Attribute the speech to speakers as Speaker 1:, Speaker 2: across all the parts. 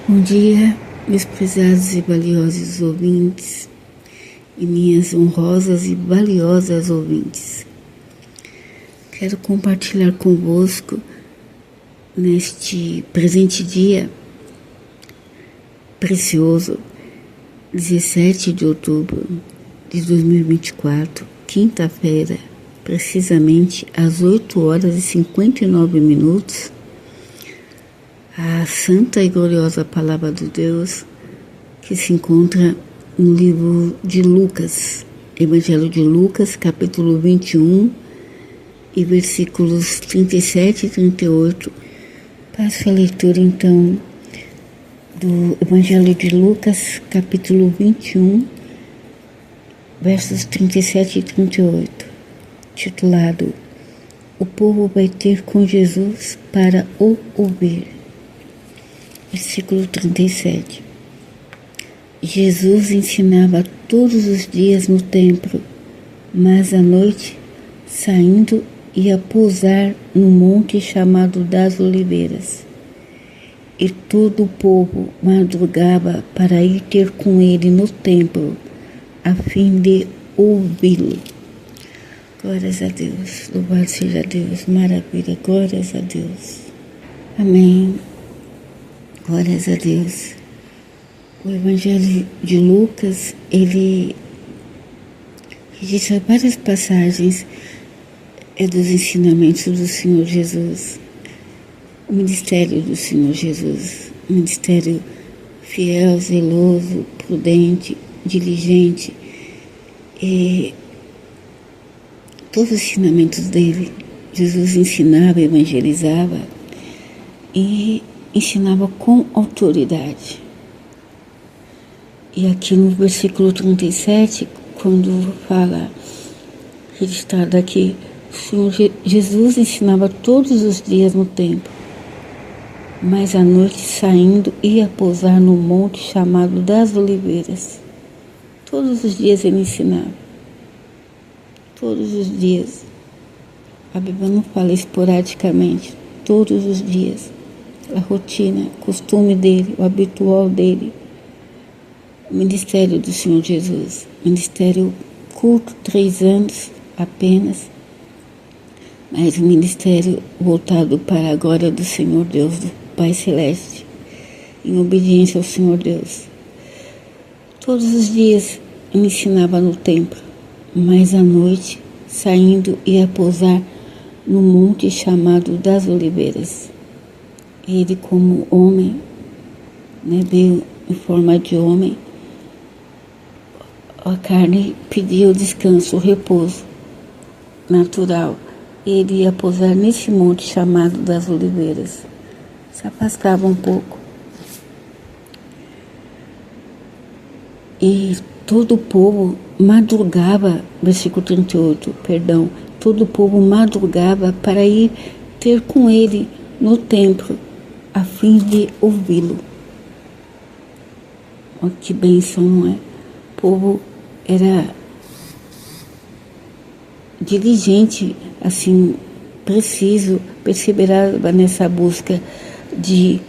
Speaker 1: Bom dia, meus prezados e valiosos ouvintes e minhas honrosas e valiosas ouvintes. Quero compartilhar convosco neste presente dia precioso, 17 de outubro de 2024, quinta-feira, precisamente às 8 horas e 59 minutos, a santa e gloriosa palavra de Deus que se encontra no livro de Lucas, Evangelho de Lucas, capítulo 21 e versículos 37 e 38. Passo a leitura então do Evangelho de Lucas, capítulo 21, versos 37 e 38, titulado O povo vai ter com Jesus para o ouvir. Versículo 37. Jesus ensinava todos os dias no templo, mas à noite, saindo, ia pousar no monte chamado das Oliveiras. E todo o povo madrugava para ir ter com ele no templo, a fim de ouvi-lo. Glórias a Deus, louvado seja Deus, maravilha, glórias a Deus. Amém. Glórias a Deus. O Evangelho de Lucas, ele registra várias passagens dos ensinamentos do Senhor Jesus. O ministério do Senhor Jesus, um ministério fiel, zeloso, prudente, diligente. E todos os ensinamentos dele, Jesus ensinava, evangelizava e ensinava com autoridade. E aqui no versículo 37, quando fala, registrado aqui, o Senhor Jesus ensinava todos os dias no templo, mas à noite saindo ia pousar no monte chamado das Oliveiras. Todos os dias ele ensinava. Todos os dias. A Bíblia não fala esporadicamente. Todos os dias. A rotina, o costume dele, o habitual dele. O ministério do Senhor Jesus. Ministério curto, 3 anos apenas. Mas um ministério voltado para a glória do Senhor Deus, do Pai Celeste. Em obediência ao Senhor Deus. Todos os dias ele ensinava no templo. Mas à noite, saindo, ia pousar no monte chamado das Oliveiras. Ele, como homem, veio em forma de homem, a carne pedia o descanso, o repouso natural. Ele ia pousar nesse monte chamado das Oliveiras. Se afastava um pouco. E todo o povo madrugava, versículo 38, perdão, todo o povo madrugava para ir ter com ele no templo, a fim de ouvi-lo. Oh, que bênção, não é? O povo era diligente, assim, preciso, perseverava nessa busca de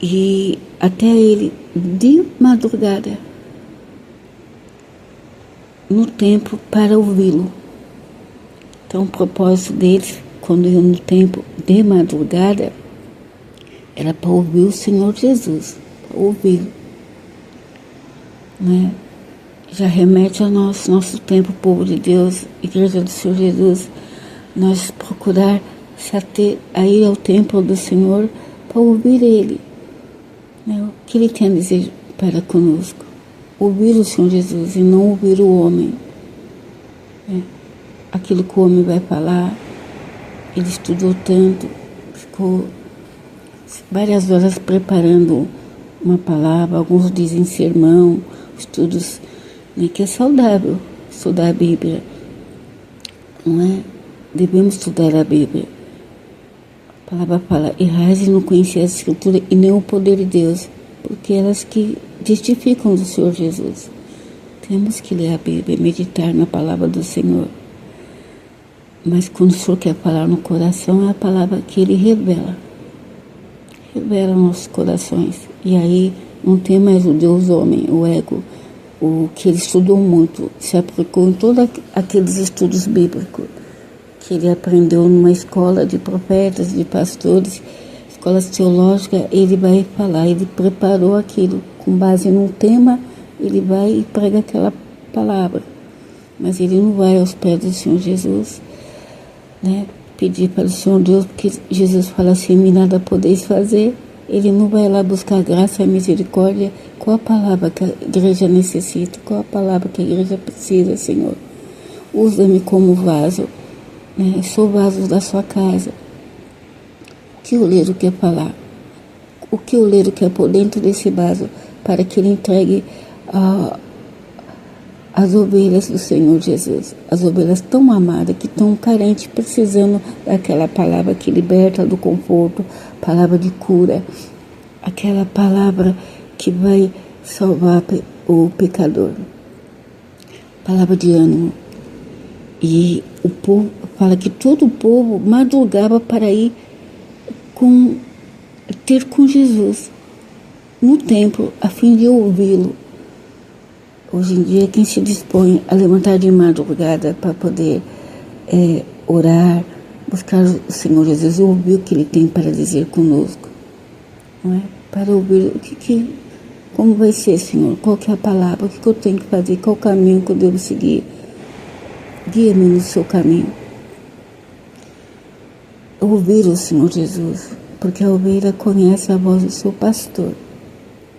Speaker 1: ir até ele de madrugada no templo para ouvi-lo. Então o propósito deles, quando iam no templo de madrugada, era para ouvir o Senhor Jesus, para ouvi-lo, Já remete ao nosso tempo, povo de Deus, Igreja do Senhor Jesus, nós procurar se ater a ir ao templo do Senhor para ouvir Ele, O que Ele tem a dizer para conosco. Ouvir o Senhor Jesus e não ouvir o homem. Aquilo que o homem vai falar, ele estudou tanto, ficou várias horas preparando uma palavra, alguns dizem sermão, estudos, que é saudável estudar a Bíblia, não é? Devemos estudar a Bíblia. A palavra fala, errais e não conheceis a Escritura e nem o poder de Deus, porque elas que testificam do Senhor Jesus. Temos que ler a Bíblia, meditar na palavra do Senhor. Mas quando o Senhor quer falar no coração, é a palavra que Ele revela. revela nossos corações. E aí não tem mais o Deus homem, o ego, o que ele estudou muito, se aplicou em todos aqueles estudos bíblicos que ele aprendeu numa escola de profetas, de pastores, escolas teológicas. Ele vai falar, ele preparou aquilo com base num tema, ele vai e prega aquela palavra. Mas ele não vai aos pés do Senhor Jesus, né, pedir para o Senhor Deus, porque Jesus fala assim: "Me nada podeis fazer". Ele não vai lá buscar graça e misericórdia. Qual a palavra que a igreja necessita? Qual a palavra que a igreja precisa, Senhor? Usa-me como vaso, né? Sou vaso da sua casa. O que o oleiro quer falar? O que o oleiro quer pôr dentro desse vaso para que ele entregue as ovelhas do Senhor Jesus, as ovelhas tão amadas, que estão carentes, precisando daquela palavra que liberta do conforto, palavra de cura, aquela palavra que vai salvar o pecador, palavra de ânimo. E o povo fala que todo o povo madrugava para ir ter com Jesus no templo, a fim de ouvi-lo. Hoje em dia, quem se dispõe a levantar de madrugada para poder orar, buscar o Senhor Jesus, ouvir o que Ele tem para dizer conosco, não é? Para ouvir como vai ser, Senhor, qual que é a palavra, o que eu tenho que fazer, qual o caminho que eu devo seguir. Guia-me no seu caminho. Ouvir o Senhor Jesus, porque a ovelha conhece a voz do seu pastor.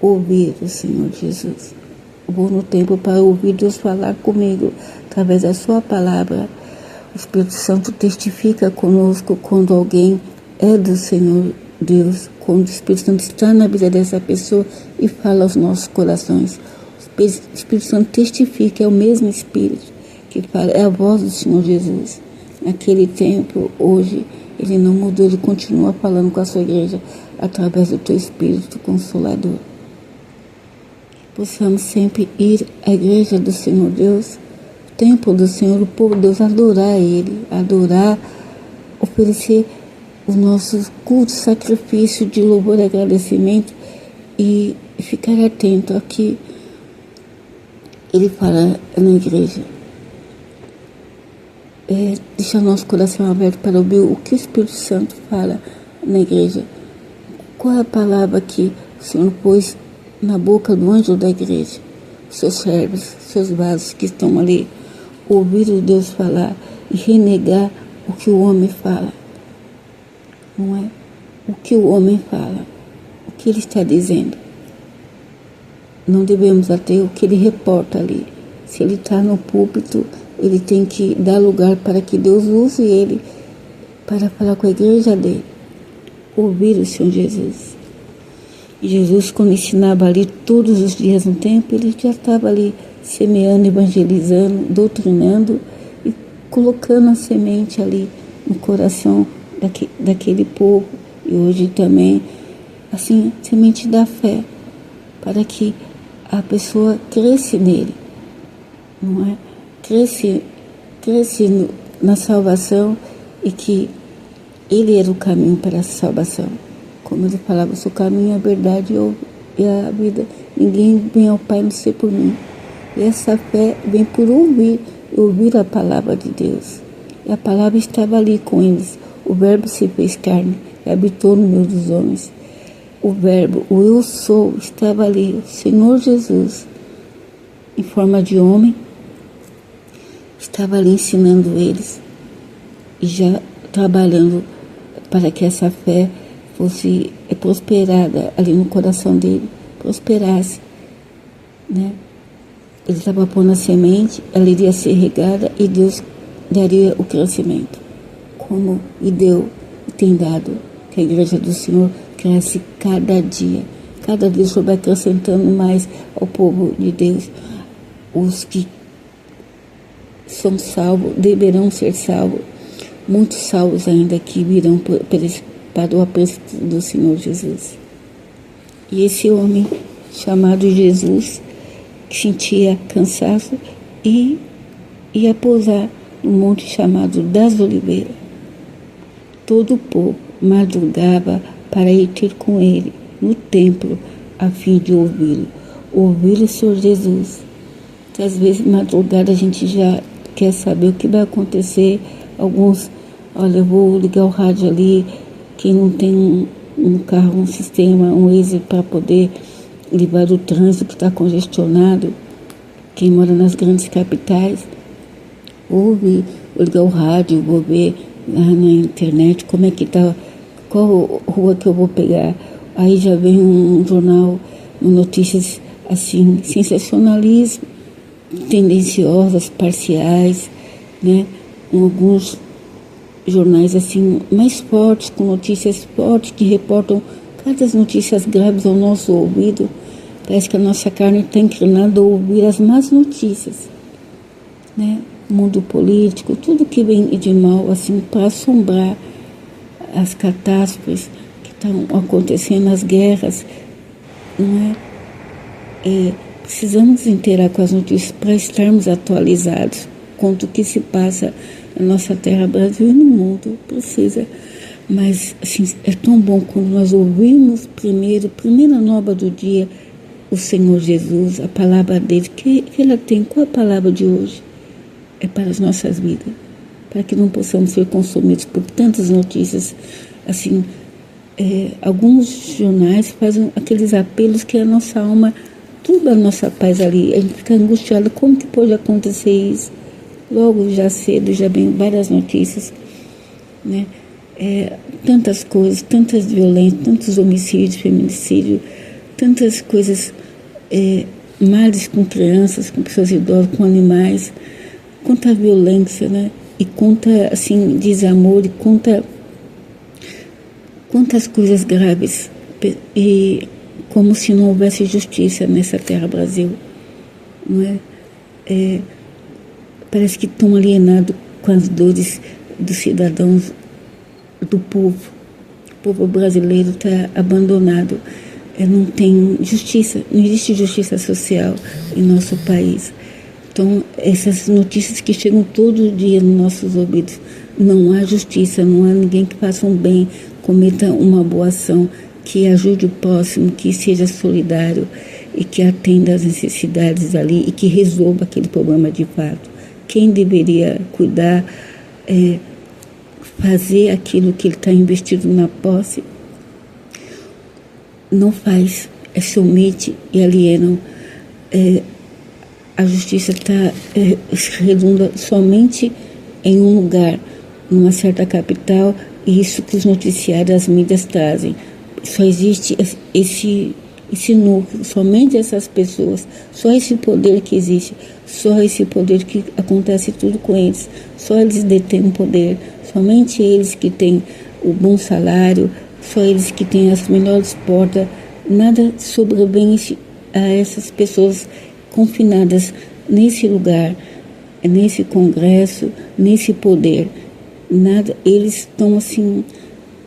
Speaker 1: Ouvir o Senhor Jesus. Vou no templo para ouvir Deus falar comigo através da sua palavra. O Espírito Santo testifica conosco quando alguém é do Senhor Deus, quando o Espírito Santo está na vida dessa pessoa e fala aos nossos corações. O Espírito Santo testifica, é o mesmo Espírito que fala, é a voz do Senhor Jesus. Naquele tempo, hoje, Ele não mudou, Ele continua falando com a sua igreja através do teu Espírito Consolador. Possamos sempre ir à igreja do Senhor Deus, o templo do Senhor, o povo de Deus, adorar Ele, adorar, oferecer os nossos cultos, sacrifício de louvor e agradecimento e ficar atento ao que Ele fala na igreja. Deixar nosso coração aberto para ouvir o que o Espírito Santo fala na igreja. Qual é a palavra que o Senhor pôs na boca do anjo da igreja? Seus servos, seus vasos que estão ali, ouvir o Deus falar e renegar o que o homem fala. Não é? O que o homem fala, o que ele está dizendo. Não devemos até o que ele reporta ali. Se ele está no púlpito, ele tem que dar lugar para que Deus use ele para falar com a igreja dele. Ouvir o Senhor Jesus. E Jesus, quando ensinava ali todos os dias no templo, ele já estava ali semeando, evangelizando, doutrinando e colocando a semente ali no coração daquele povo. E hoje também, assim, semente da fé, para que a pessoa cresça nele, não é? Cresce na salvação, e que ele era o caminho para a salvação. Como ele falava, o seu caminho é a verdade e a vida. Ninguém vem ao Pai não ser por mim. E essa fé vem por ouvir a palavra de Deus. E a palavra estava ali com eles. O Verbo se fez carne e habitou no meio dos homens. O Verbo, o Eu Sou, estava ali. O Senhor Jesus, em forma de homem, estava ali ensinando eles e já trabalhando para que essa fé fosse prosperada ali no coração dele, prosperasse, né? Ele estava pondo a semente, ela iria ser regada e Deus daria o crescimento, como e deu e tem dado, que a igreja do Senhor cresce cada dia o Senhor vai acrescentando mais ao povo de Deus. Os que são salvos deverão ser salvos, muitos salvos ainda que virão para o apreço do Senhor Jesus. E esse homem chamado Jesus, que sentia cansaço, e ia pousar no monte chamado das Oliveiras. Todo o povo madrugava para ir ter com ele no templo, a fim de ouvi-lo. Ouvir o Senhor Jesus. Às vezes, madrugada, a gente já quer saber o que vai acontecer. Alguns, olha, eu vou ligar o rádio ali. Quem não tem um carro, um sistema, um Waze para poder livrar o trânsito que está congestionado, quem mora nas grandes capitais, ouve, vou ligar o rádio, vou ver lá na internet como é que está, qual rua que eu vou pegar. Aí já vem um jornal, notícias assim, sensacionalismo, tendenciosas, parciais, né? Alguns jornais assim mais fortes, com notícias fortes que reportam cada notícias graves ao nosso ouvido. Parece que a nossa carne está inclinada a ouvir as más notícias, né? O mundo político, tudo que vem de mal assim para assombrar, as catástrofes que estão acontecendo, as guerras, não é? Precisamos inteirar com as notícias para estarmos atualizados quanto o que se passa na nossa terra, Brasil e no mundo. Precisa. Mas assim, é tão bom quando nós ouvimos primeira nova do dia, o Senhor Jesus, a palavra dele, que ela tem. Qual a palavra de hoje? É para as nossas vidas, para que não possamos ser consumidos por tantas notícias. Assim, alguns jornais fazem aqueles apelos que a nossa alma, tudo a nossa paz ali, a gente fica angustiado, como que pode acontecer isso? Logo, já cedo, já vem várias notícias, né? Tantas coisas, tantas violências, tantos homicídios, feminicídio, tantas coisas, males com crianças, com pessoas idosas, com animais, quanta violência, né? E quanta, assim, desamor, e quantas coisas graves, e como se não houvesse justiça nessa terra, Brasil, não é? Parece que estão alienados com as dores dos cidadãos, do povo. O povo brasileiro está abandonado. Não tem justiça, não existe justiça social em nosso país. Então, essas notícias que chegam todo dia nos nossos ouvidos, não há justiça, não há ninguém que faça um bem, cometa uma boa ação, que ajude o próximo, que seja solidário e que atenda às necessidades ali e que resolva aquele problema de fato. Quem deveria cuidar, fazer aquilo que ele está investido na posse, não faz, se omite e alienam. A justiça está redunda somente em um lugar, numa certa capital, e isso que os noticiários, as mídias trazem. Só existe esse núcleo, somente essas pessoas, só esse poder que existe, só esse poder que acontece tudo com eles, só eles detêm o poder, somente eles que têm o bom salário, só eles que têm as melhores portas, nada sobrevém a essas pessoas confinadas nesse lugar, nesse congresso, nesse poder. Nada, eles estão assim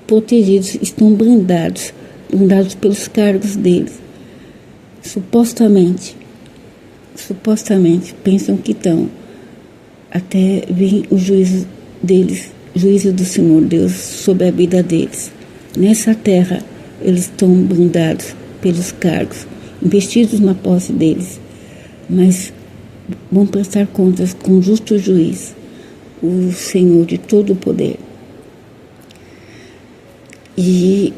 Speaker 1: protegidos, estão blindados pelos cargos deles. Supostamente pensam que estão, até vir o juízo deles, juízo do Senhor Deus sobre a vida deles. Nessa terra, eles estão blindados pelos cargos, investidos na posse deles, mas vão prestar contas com o justo juiz, o Senhor de todo o poder. E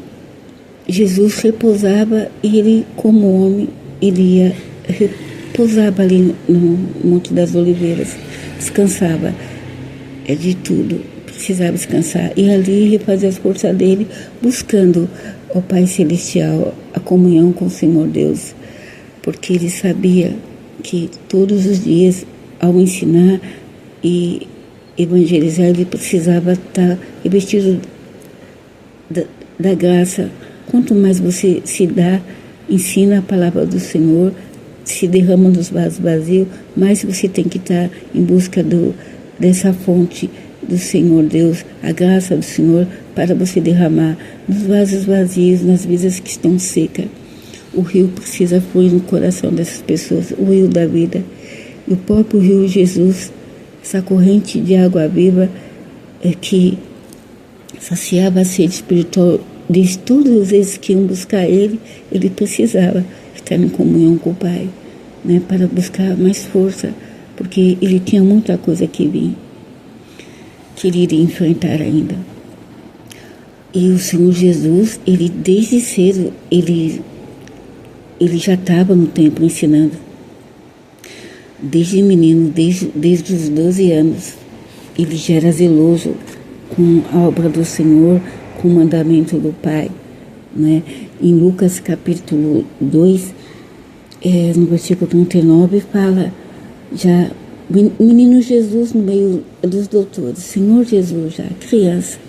Speaker 1: Jesus repousava, e ele, como homem, ele repousava ali no Monte das Oliveiras, descansava de tudo, precisava descansar, e ali refazia as forças dele, buscando ao Pai Celestial, a comunhão com o Senhor Deus, porque ele sabia que todos os dias, ao ensinar e evangelizar, ele precisava estar revestido da graça. Quanto mais você se dá, ensina a palavra do Senhor, se derrama nos vasos vazios, mais você tem que estar em busca dessa fonte do Senhor Deus, a graça do Senhor, para você derramar nos vasos vazios, nas vidas que estão secas. O rio precisa fluir no coração dessas pessoas, o rio da vida. E o próprio rio Jesus, essa corrente de água viva, que saciava a sede espiritual de todas eles que iam buscar ele precisava estar em comunhão com o Pai, né, para buscar mais força, porque ele tinha muita coisa que vir, que ele iria enfrentar ainda. E o Senhor Jesus, ele desde cedo, ele já estava no templo ensinando. Desde menino, desde os 12 anos, ele já era zeloso com a obra do Senhor, com o mandamento do Pai, né? Em Lucas capítulo 2, no versículo 39, fala já o menino Jesus no meio dos doutores, Senhor Jesus já, criança,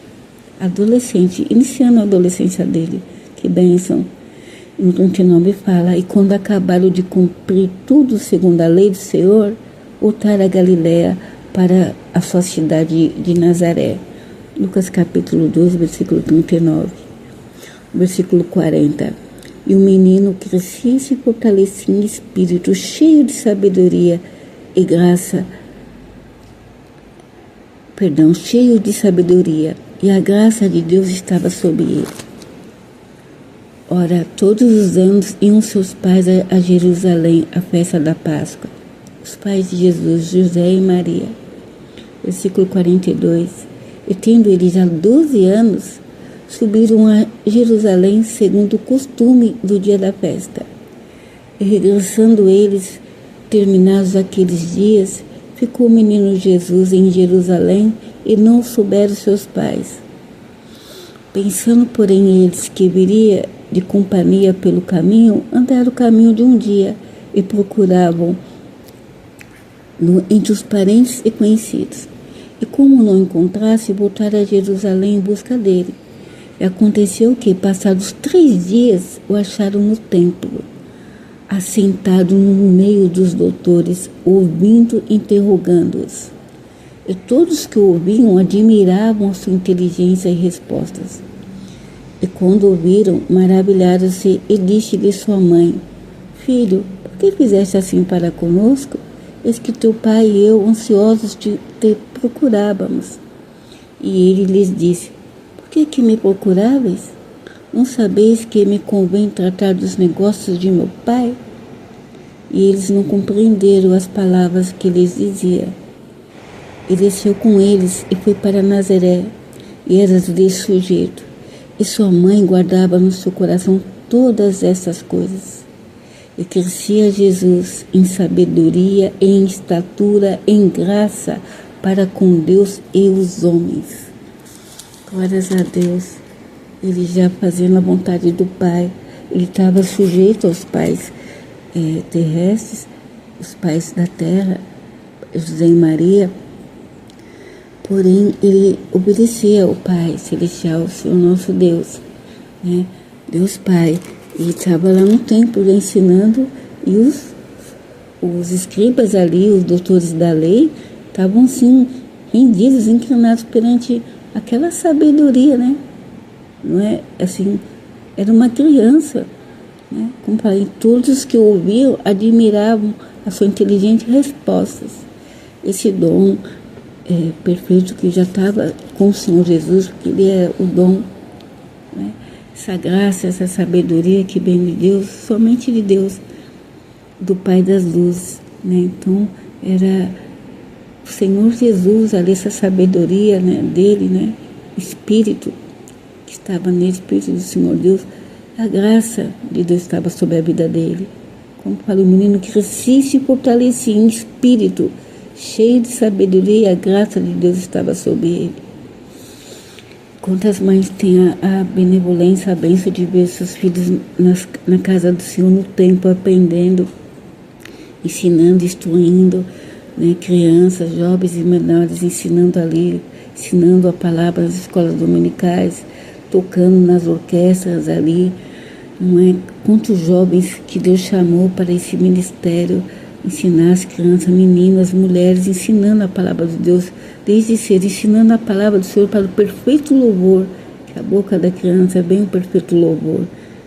Speaker 1: adolescente, iniciando a adolescência dele, que bênção. No 39 fala, e quando acabaram de cumprir tudo segundo a lei do Senhor, voltaram a Galiléia para a sua cidade de Nazaré. Lucas capítulo 2, versículo 39. Versículo 40. E o menino crescia e se fortalecia em espírito, cheio de sabedoria e graça. Cheio de sabedoria, e a graça de Deus estava sobre ele. Ora, todos os anos iam seus pais a Jerusalém, à festa da Páscoa. Os pais de Jesus, José e Maria. Versículo 42. E tendo eles já 12 anos, subiram a Jerusalém segundo o costume do dia da festa. E regressando eles, terminados aqueles dias, ficou o menino Jesus em Jerusalém e não o souberam seus pais. Pensando, porém, eles que viria de companhia pelo caminho, andaram o caminho de um dia e procuravam entre os parentes e conhecidos. E como não encontrasse, voltaram a Jerusalém em busca dele. E aconteceu que, passados 3 dias, o acharam no templo, assentado no meio dos doutores, ouvindo e interrogando-os. E todos que o ouviam admiravam a sua inteligência e respostas. E quando ouviram, maravilharam-se e disse-lhe sua mãe, Filho, por que fizeste assim para conosco? Eis que teu pai e eu, ansiosos te procurávamos. E ele lhes disse, por que me procuráveis? Não sabeis que me convém tratar dos negócios de meu pai? E eles não compreenderam as palavras que lhes dizia. E desceu com eles e foi para Nazaré, e era-lhes sujeito. E sua mãe guardava no seu coração todas essas coisas. E crescia Jesus em sabedoria, em estatura, em graça para com Deus e os homens. Glórias a Deus. Ele já fazendo a vontade do Pai. Ele estava sujeito aos pais terrestres, os pais da terra, José e Maria. Porém, ele obedecia ao Pai Celestial, o Senhor nosso Deus, né? Deus Pai. E estava lá no templo ensinando, e os escribas ali, os doutores da lei, estavam assim, rendidos, inclinados perante aquela sabedoria, né? Não é assim, era uma criança, né? Como falei, todos que ouviam admiravam as suas inteligentes respostas. Esse dom perfeito que já estava com o Senhor Jesus, porque ele é o dom, né? Essa graça, essa sabedoria que vem de Deus, somente de Deus, do Pai das luzes, né? Então, era o Senhor Jesus, ali essa sabedoria, né, dele, né? Espírito que estava nele, Espírito do Senhor Deus, a graça de Deus estava sobre a vida dele. Como fala o menino, que crescia e se fortalecia em espírito, cheio de sabedoria, a graça de Deus estava sobre ele. Quantas mães têm a benevolência, a bênção de ver seus filhos na casa do Senhor, no templo, aprendendo, ensinando, instruindo, né, crianças, jovens e menores, ensinando ali, ensinando a palavra nas escolas dominicais, tocando nas orquestras ali, não é? Quantos jovens que Deus chamou para esse ministério, ensinar as crianças, meninas, mulheres, ensinando a palavra de Deus, desde cedo, ensinando a palavra do Senhor para o perfeito louvor, que a boca da criança é bem o perfeito louvor,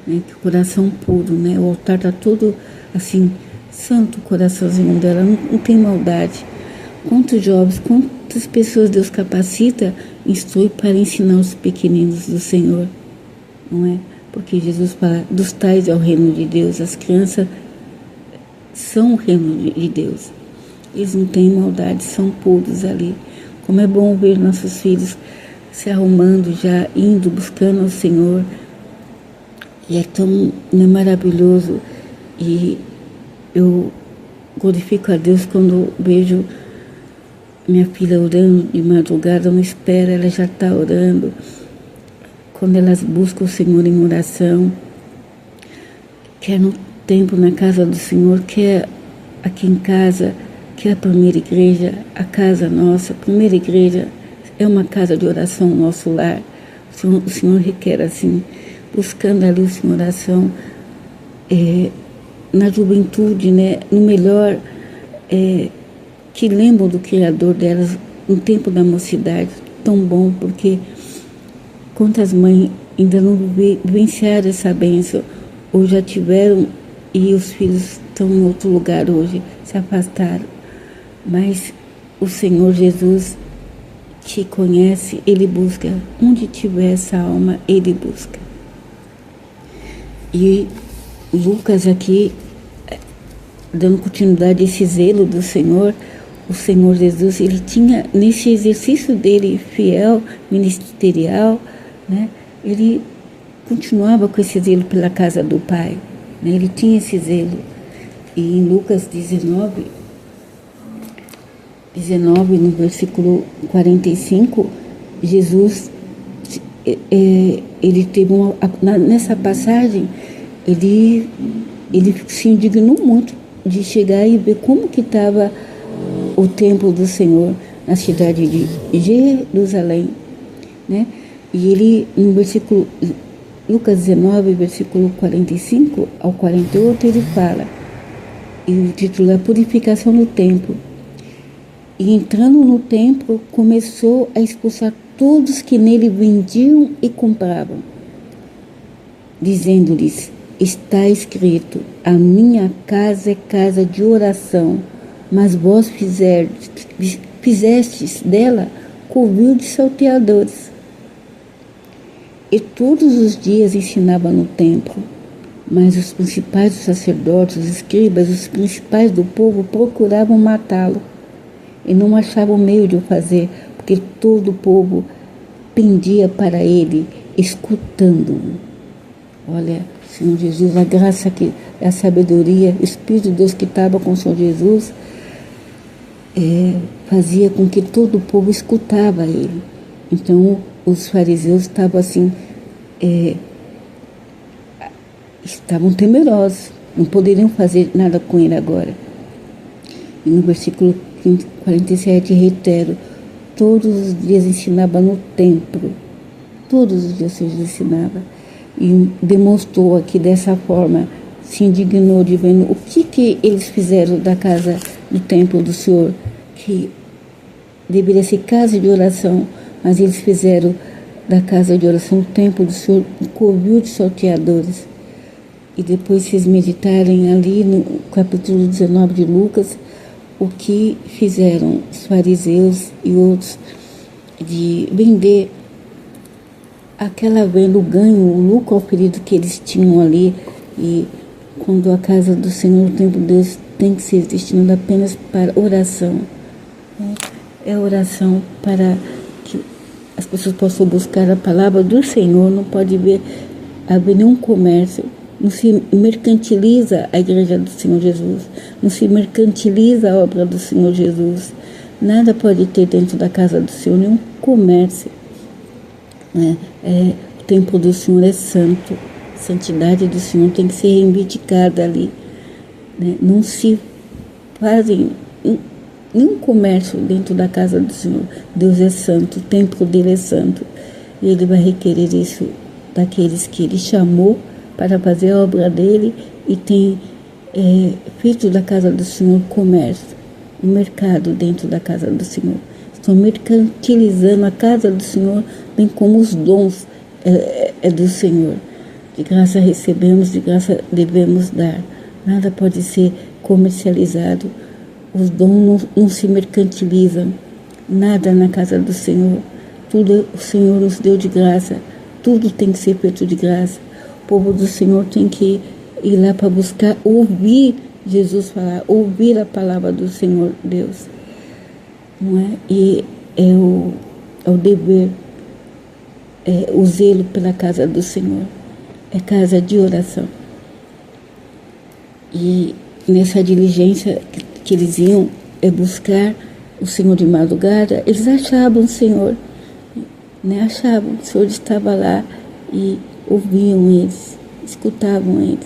Speaker 1: né? Que o coração puro, né? O altar está todo assim, santo o coraçãozinho dela, não tem maldade. Quantos jovens, quantas pessoas Deus capacita, instrui para ensinar os pequeninos do Senhor. não é? Porque Jesus fala, dos tais é o reino de Deus. As crianças são o reino de Deus. Eles não têm maldade, são puros ali. Como é bom ver nossos filhos se arrumando, já indo, buscando ao Senhor. E é tão maravilhoso. E eu glorifico a Deus quando vejo minha filha orando de madrugada, não espera, ela já está orando. Quando elas buscam o Senhor em oração, quer no tempo na casa do Senhor, quer aqui em casa, quer a primeira igreja, a casa nossa, a primeira igreja é uma casa de oração, nosso lar. O Senhor requer assim, buscando ali o Senhor oração, na juventude, né, no melhor, que lembram do Criador delas no tempo da mocidade, tão bom, porque quantas mães ainda não vivenciaram essa bênção, ou já tiveram e os filhos estão em outro lugar hoje, se afastaram. Mas o Senhor Jesus te conhece, Ele busca. Onde tiver essa alma, Ele busca. E Lucas aqui, dando continuidade a esse zelo do Senhor, o Senhor Jesus, ele tinha, nesse exercício dele fiel, ministerial, né, ele continuava com esse zelo pela casa do Pai, né, ele tinha esse zelo. E em Lucas 19, no versículo 45, Jesus, ele teve nessa passagem, ele se indignou muito de chegar e ver como que estava o templo do Senhor na cidade de Jerusalém, né? E ele, no versículo, Lucas 19, versículo 45 ao 48, ele fala, e o título é Purificação no Templo. E entrando no templo, começou a expulsar todos que nele vendiam e compravam, dizendo-lhes, está escrito, a minha casa é casa de oração, mas vós fizestes dela covil de salteadores. E todos os dias ensinava no templo, mas os principais dos sacerdotes, os escribas, os principais do povo procuravam matá-lo, e não achavam meio de o fazer, porque todo o povo pendia para ele, escutando-o. Olha, Senhor Jesus, a graça, a sabedoria, o Espírito de Deus que estava com o Senhor Jesus, fazia com que todo o povo escutava ele. Então, os fariseus estavam assim, estavam temerosos, não poderiam fazer nada com ele agora. E no versículo 47, reitero, todos os dias ensinava no templo, todos os dias Jesus ensinava, e demonstrou aqui dessa forma, se indignou de ver o que eles fizeram da casa do templo do Senhor, que deveria ser casa de oração, mas eles fizeram da casa de oração o templo do Senhor, um covil de salteadores. E depois vocês meditarem ali no capítulo 19 de Lucas, o que fizeram os fariseus e outros de vender aquela venda, o ganho, o lucro oferido que eles tinham ali. E quando a casa do Senhor, o templo de Deus, tem que ser destinado apenas para oração. É oração para que as pessoas possam buscar a palavra do Senhor. Não pode haver nenhum comércio. Não se mercantiliza a igreja do Senhor Jesus, não se mercantiliza a obra do Senhor Jesus. Nada pode ter dentro da casa do Senhor, nenhum comércio. O templo do Senhor é santo, a santidade do Senhor tem que ser reivindicada ali. Não se fazem nenhum comércio dentro da casa do Senhor. Deus é santo, o templo dele é santo. E ele vai requerer isso daqueles que ele chamou para fazer a obra dele e tem feito da casa do Senhor comércio, um mercado dentro da casa do Senhor. Estão mercantilizando a casa do Senhor, bem como os dons do Senhor. De graça recebemos, de graça devemos dar. Nada pode ser comercializado. Os dons não se mercantilizam. Nada na casa do Senhor. Tudo o Senhor nos deu de graça. tudo tem que ser feito de graça. O povo do Senhor tem que ir lá para buscar, ouvir Jesus falar, ouvir a palavra do Senhor Deus. Não é? E é o dever, o zelo pela casa do Senhor. É casa de oração. E nessa diligência que eles iam buscar o Senhor de madrugada, eles achavam o Senhor, né? Achavam, o Senhor estava lá e ouviam eles, escutavam eles,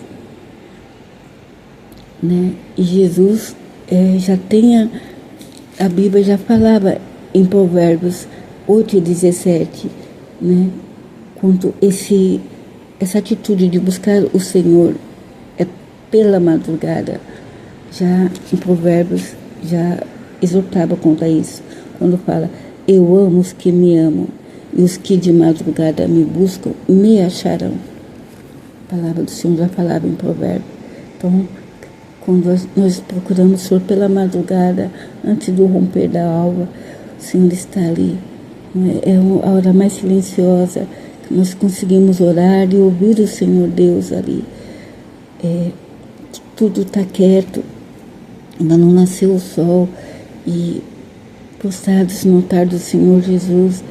Speaker 1: né? E Jesus já tinha, a Bíblia já falava em Provérbios 8:17, né? Quanto essa atitude de buscar o Senhor pela madrugada, já em Provérbios já exortava contra isso, quando fala: eu amo os que me amam, e os que de madrugada me buscam me acharão. A palavra do Senhor já falava em Provérbios. Então, quando nós procuramos o Senhor pela madrugada, antes do romper da alva, o Senhor está ali. É a hora mais silenciosa que nós conseguimos orar e ouvir o Senhor Deus ali. Tudo está quieto, ainda não nasceu o sol, e postrados no altar do Senhor Jesus,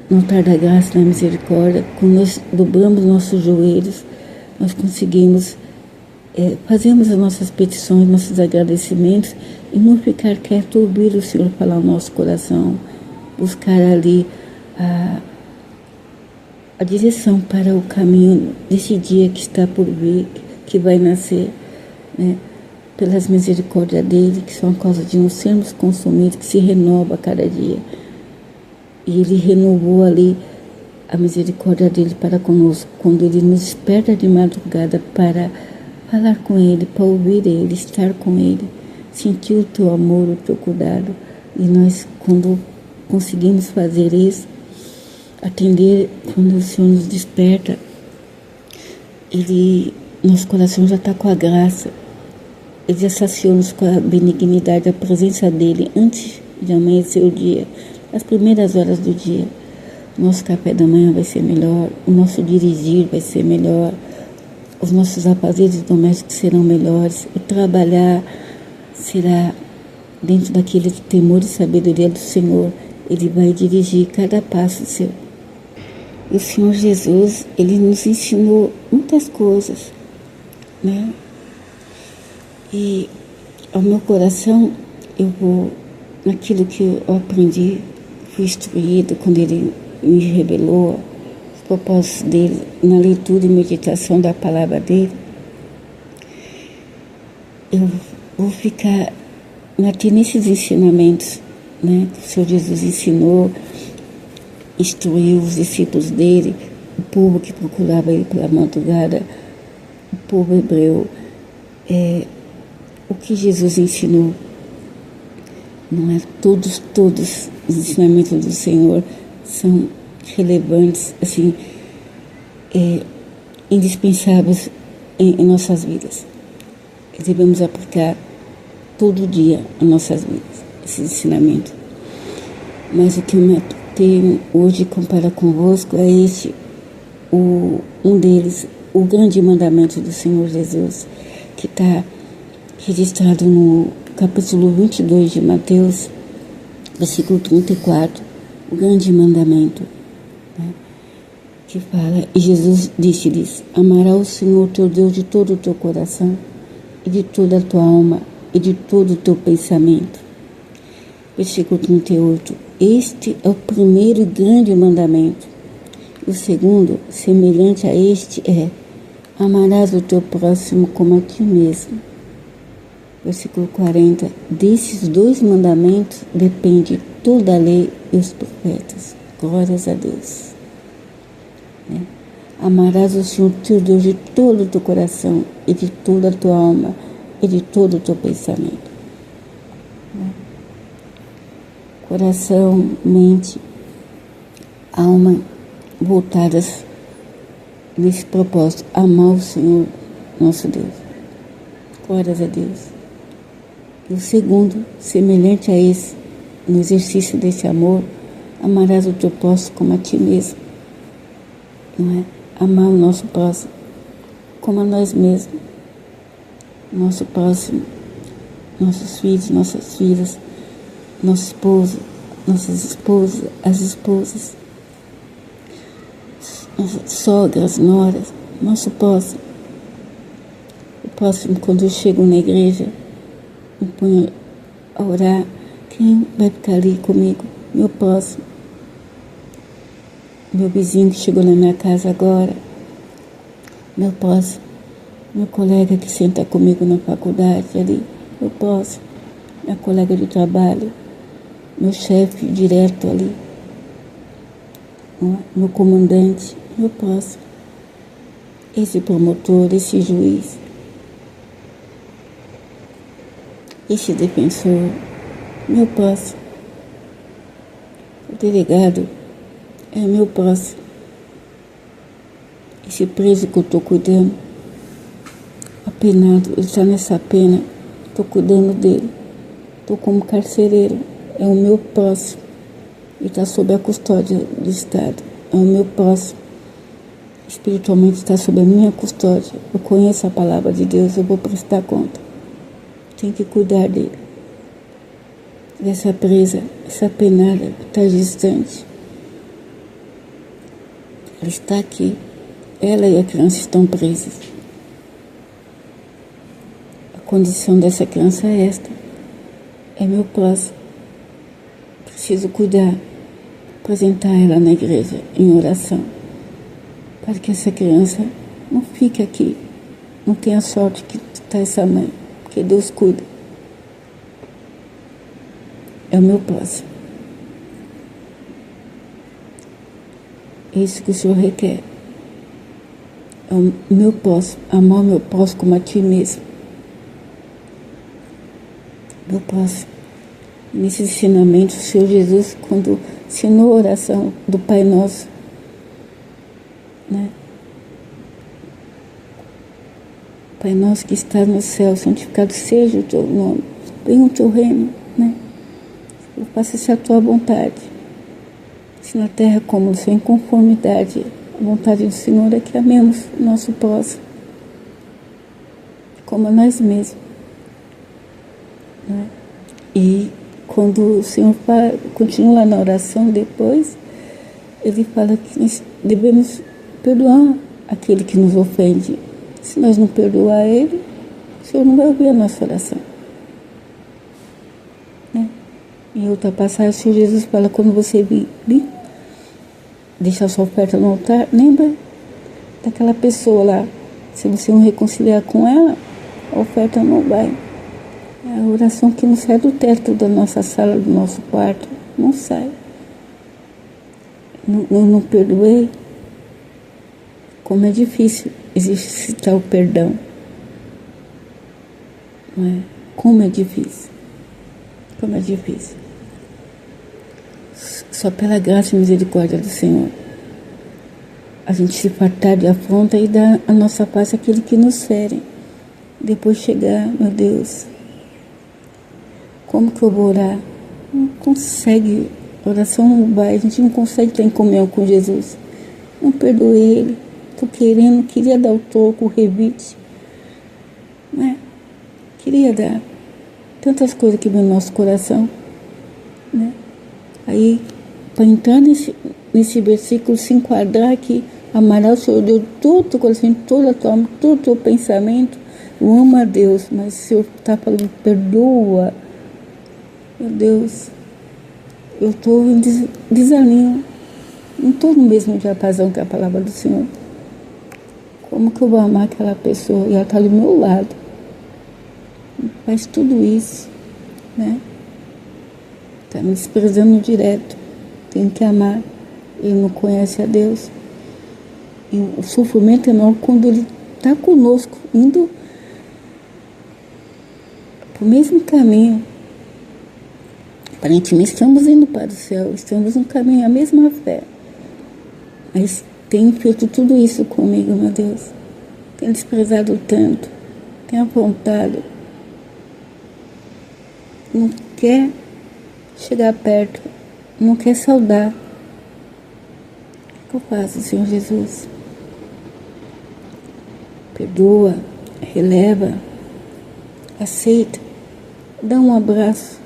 Speaker 1: no altar da graça e da misericórdia, quando nós dobramos nossos joelhos, nós conseguimos fazermos as nossas petições, nossos agradecimentos, e não ficar quieto, ouvir o Senhor falar ao nosso coração, buscar ali a direção para o caminho desse dia que está por vir, que vai nascer, né? Pelas misericórdias dele, que são a causa de não sermos consumidos, que se renova a cada dia. E ele renovou ali a misericórdia dele para conosco, quando ele nos desperta de madrugada para falar com ele, para ouvir ele, estar com ele, sentir o teu amor, o teu cuidado. E nós, quando conseguimos fazer isso, atender, quando o Senhor nos desperta, nosso coração já está com a graça. Ele já saciou-nos com a benignidade, a presença dele antes de amanhecer o dia, as primeiras horas do dia. Nosso café da manhã vai ser melhor, o nosso dirigir vai ser melhor, os nossos afazeres domésticos serão melhores, o trabalhar será dentro daquele temor e sabedoria do Senhor. Ele vai dirigir cada passo seu. E o Senhor Jesus, ele nos ensinou muitas coisas, né? E ao meu coração, eu vou naquilo que eu aprendi, fui instruído quando ele me revelou os propósitos dele, na leitura e meditação da palavra dele. Eu vou ficar nesses ensinamentos, né, que o Senhor Jesus ensinou, instruiu os discípulos dele, o povo que procurava ele pela madrugada, o povo hebreu. O que Jesus ensinou, não é? Todos os ensinamentos do Senhor são relevantes, assim, indispensáveis em nossas vidas. Devemos aplicar todo dia em nossas vidas esses ensinamentos. Mas o que eu tenho hoje comparar convosco é um deles, o grande mandamento do Senhor Jesus, que está registrado no capítulo 22 de Mateus, versículo 34, o grande mandamento, né, que fala: e Jesus disse-lhes: amarás o Senhor teu Deus de todo o teu coração, e de toda a tua alma, e de todo o teu pensamento. Versículo 38, este é o primeiro e grande mandamento. O segundo, semelhante a este, é: amarás o teu próximo como a ti mesmo. Versículo 40, desses dois mandamentos depende toda a lei e os profetas. Glórias a Deus. Né? Amarás o Senhor teu Deus de todo o teu coração, e de toda a tua alma, e de todo o teu pensamento. Né? Coração, mente, alma voltadas nesse propósito: amar o Senhor nosso Deus. Glórias a Deus. E o segundo, semelhante a esse, no exercício desse amor, amarás o teu próximo como a ti mesmo. não é? Amar o nosso próximo como a nós mesmos. Nosso próximo, nossos filhos, nossas filhas, nosso esposo, nossas esposas, as esposas, nossas sogras, noras, nosso próximo. O próximo, quando eu chego na igreja, me ponho a orar, quem vai ficar ali comigo? Meu próximo. Meu vizinho que chegou na minha casa agora, meu próximo. Meu colega que senta comigo na faculdade ali, meu próximo. Minha colega de trabalho, meu chefe direto ali, meu comandante, meu próximo. Esse promotor, esse juiz, esse defensor, meu próximo. O delegado é meu próximo. Esse preso que eu estou cuidando, apenado, ele está nessa pena, estou cuidando dele. Estou como carcereiro, é o meu próximo. Ele está sob a custódia do Estado, é o meu próximo. Espiritualmente está sob a minha custódia. Eu conheço a palavra de Deus, eu vou prestar conta. Tenho que cuidar dele. Dessa presa, essa penada que está distante. Ela está aqui. Ela e a criança estão presas. A condição dessa criança é esta. É meu próximo. Preciso cuidar, apresentar ela na igreja em oração, para que essa criança não fique aqui, não tenha sorte que está essa mãe, porque Deus cuida. É o meu próximo. É isso que o Senhor requer. É o meu próximo, amar o meu próximo como a ti mesmo. Meu próximo. Nesse ensinamento, o Senhor Jesus, quando ensinou a oração do Pai Nosso, né? Pai Nosso que está no céu, santificado seja o teu nome, venha o teu reino, né? Faça-se a tua vontade, se na terra como no céu, em conformidade. A vontade do Senhor é que amemos o nosso próximo, como a nós mesmos, né? E quando o Senhor continua na oração depois, Ele fala que nós devemos perdoar aquele que nos ofende. Se nós não perdoar ele, o Senhor não vai ouvir a nossa oração, né? Em outra passagem, o Senhor Jesus fala, quando você vir deixar sua oferta no altar, lembra daquela pessoa lá. Se você não reconciliar com ela, a oferta não vai. É a oração que não sai do teto da nossa sala, do nosso quarto, não sai. Não perdoei. Como é difícil exercitar o perdão. Não é? Como é difícil. Como é difícil. Só pela graça e misericórdia do Senhor a gente se fartar de afronta e dar a nossa paz àquele que nos fere. Depois chegar, meu Deus, como que eu vou orar? Não consegue, a oração não vai, a gente não consegue estar em comunhão com Jesus. Não perdoei ele, queria dar o toco, o revite, né? Queria dar tantas coisas que vem no nosso coração, né? Aí, para entrar nesse versículo, se enquadrar aqui, amará o Senhor Deus todo o teu coração, toda a tua alma, todo o teu pensamento. Eu amo a Deus, mas o Senhor está falando, perdoa. Meu Deus, eu estou em desalinho. Não estou no mesmo diapasão que a palavra do Senhor. Como que eu vou amar aquela pessoa? E ela está do meu lado. Faz tudo isso, né? Está me desprezando direto. Tem que amar. Ele não conhece a Deus. E o sofrimento é maior quando ele está conosco, indo para o mesmo caminho. Aparentemente estamos indo para o céu, estamos no caminho, a mesma fé. Mas tem feito tudo isso comigo, meu Deus. Tem desprezado tanto, tem apontado. Não quer chegar perto, não quer saudar. O que eu faço, Senhor Jesus? Perdoa, releva, aceita, dá um abraço.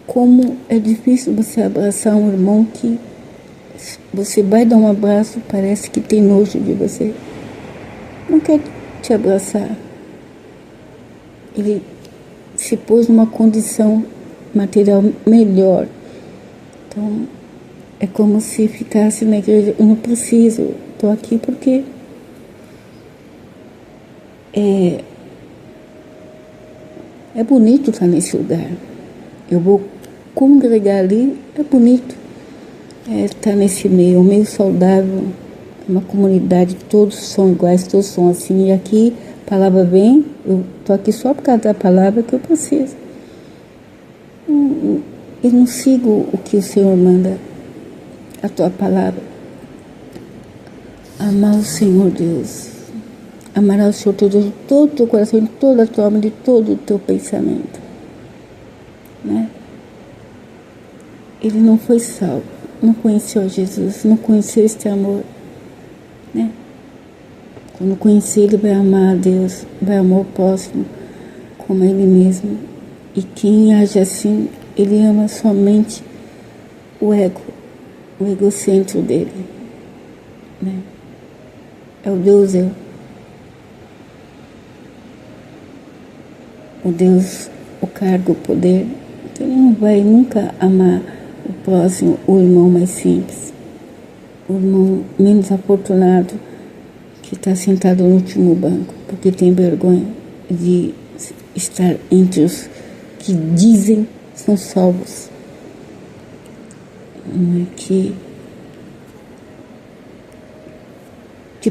Speaker 1: Como é difícil você abraçar um irmão que você vai dar um abraço, parece que tem nojo de você. Não quer te abraçar. Ele se pôs numa condição material melhor. Então, é como se ficasse na igreja, eu não preciso, estou aqui porque é bonito estar nesse lugar. Eu vou congregar ali, é bonito estar nesse meio saudável, uma comunidade, todos são iguais, todos são assim. E aqui, a palavra vem, eu estou aqui só por causa da palavra que eu preciso. Eu não sigo o que o Senhor manda, a tua palavra. Amar o Senhor Deus. Amará o Senhor teu Deus de todo o teu coração, de toda a tua alma, de todo o teu pensamento. Né? Ele não foi salvo, não conheceu Jesus, não conheceu este amor. Né? Quando conhecer, ele vai amar a Deus, vai amar o próximo como a ele mesmo. E quem age assim, ele ama somente o ego, o egocentro dele. Né? É o Deus eu. O Deus, o cargo, o poder. Então ele não vai nunca amar o próximo, o irmão mais simples, o irmão menos afortunado que está sentado no último banco, porque tem vergonha de estar entre os que dizem são salvos, que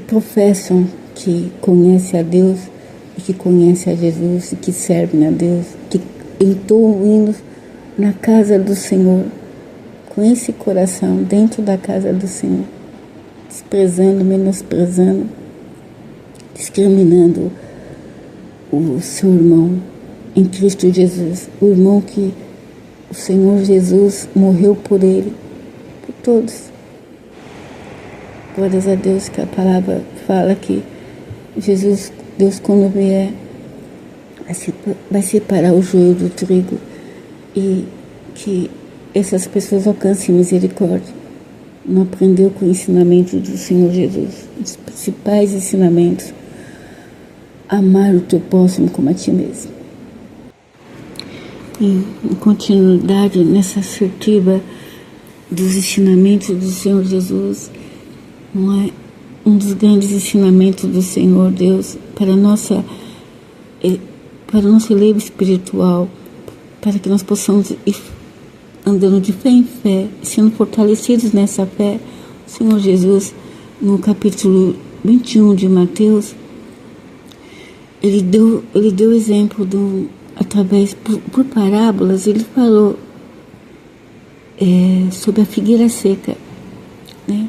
Speaker 1: professam que conhecem a Deus e que conhecem a Jesus e que servem a Deus, que entoam hinos na casa do Senhor, com esse coração dentro da casa do Senhor, desprezando, menosprezando, discriminando o seu irmão em Cristo Jesus, o irmão que o Senhor Jesus morreu por ele, por todos. Glórias a Deus que a palavra fala que Jesus, Deus quando vier, vai separar o joio do trigo e que essas pessoas alcancem misericórdia. Não aprendeu com o ensinamento do Senhor Jesus, os principais ensinamentos, amar o teu próximo como a ti mesmo. Em continuidade nessa assertiva dos ensinamentos do Senhor Jesus, não é um dos grandes ensinamentos do Senhor Deus para o nosso livro espiritual, para que nós possamos ir andando de fé em fé, sendo fortalecidos nessa fé. O Senhor Jesus, no capítulo 21 de Mateus, ele deu exemplo através, por parábolas, ele falou sobre a figueira seca, né?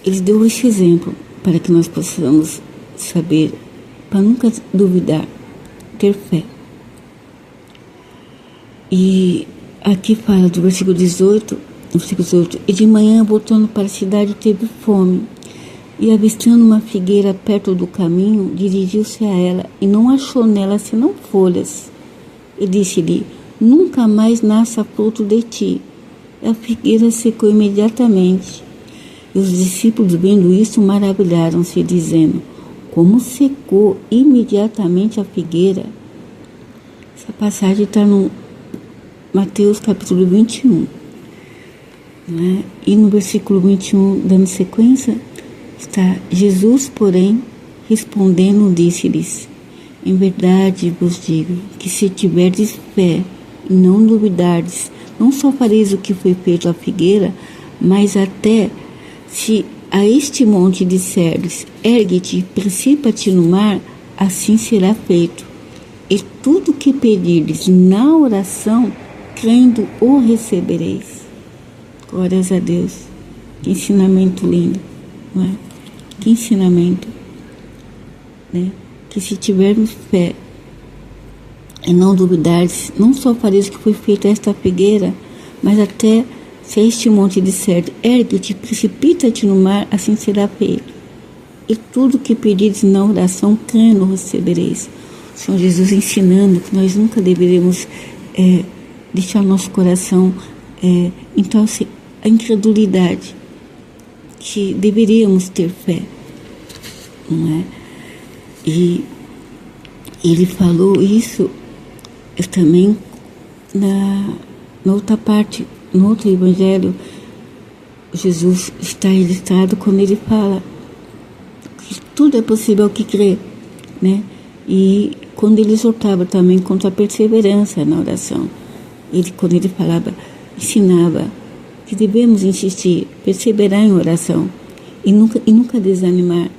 Speaker 1: Ele deu esse exemplo para que nós possamos saber, para nunca duvidar, ter fé. E aqui fala do versículo 18, e de manhã, voltando para a cidade, teve fome. E avistando uma figueira perto do caminho, dirigiu-se a ela, e não achou nela senão folhas. E disse-lhe: nunca mais nasça fruto de ti. E a figueira secou imediatamente. E os discípulos, vendo isso, maravilharam-se, dizendo: como secou imediatamente a figueira? Essa passagem está no Mateus capítulo 21. Né? E no versículo 21, dando sequência, está: Jesus, porém, respondendo, disse-lhes: em verdade vos digo que se tiverdes fé e não duvidardes, não só fareis o que foi feito à figueira, mas até se a este monte disserdes: ergue-te, precipa-te no mar, assim será feito. E tudo que pedirdes na oração, crendo, o recebereis. Glórias a Deus. Que ensinamento lindo, não é? Que ensinamento, né? Que se tivermos fé e não duvidardes, não só fareis o que foi feito a esta figueira, mas até Se este monte disser, ergue-te, precipita-te no mar, assim será feito. E tudo que pedires na oração, crendo, recebereis. O Senhor Jesus ensinando que nós nunca deveríamos deixar nosso coração então a incredulidade, que deveríamos ter fé, não é? E ele falou isso também na outra parte, no outro evangelho. Jesus está registrado quando ele fala que tudo é possível ao que crê, né? E quando ele exortava também contra a perseverança na oração, quando ele falava, ensinava que devemos insistir, perseverar em oração e nunca desanimar.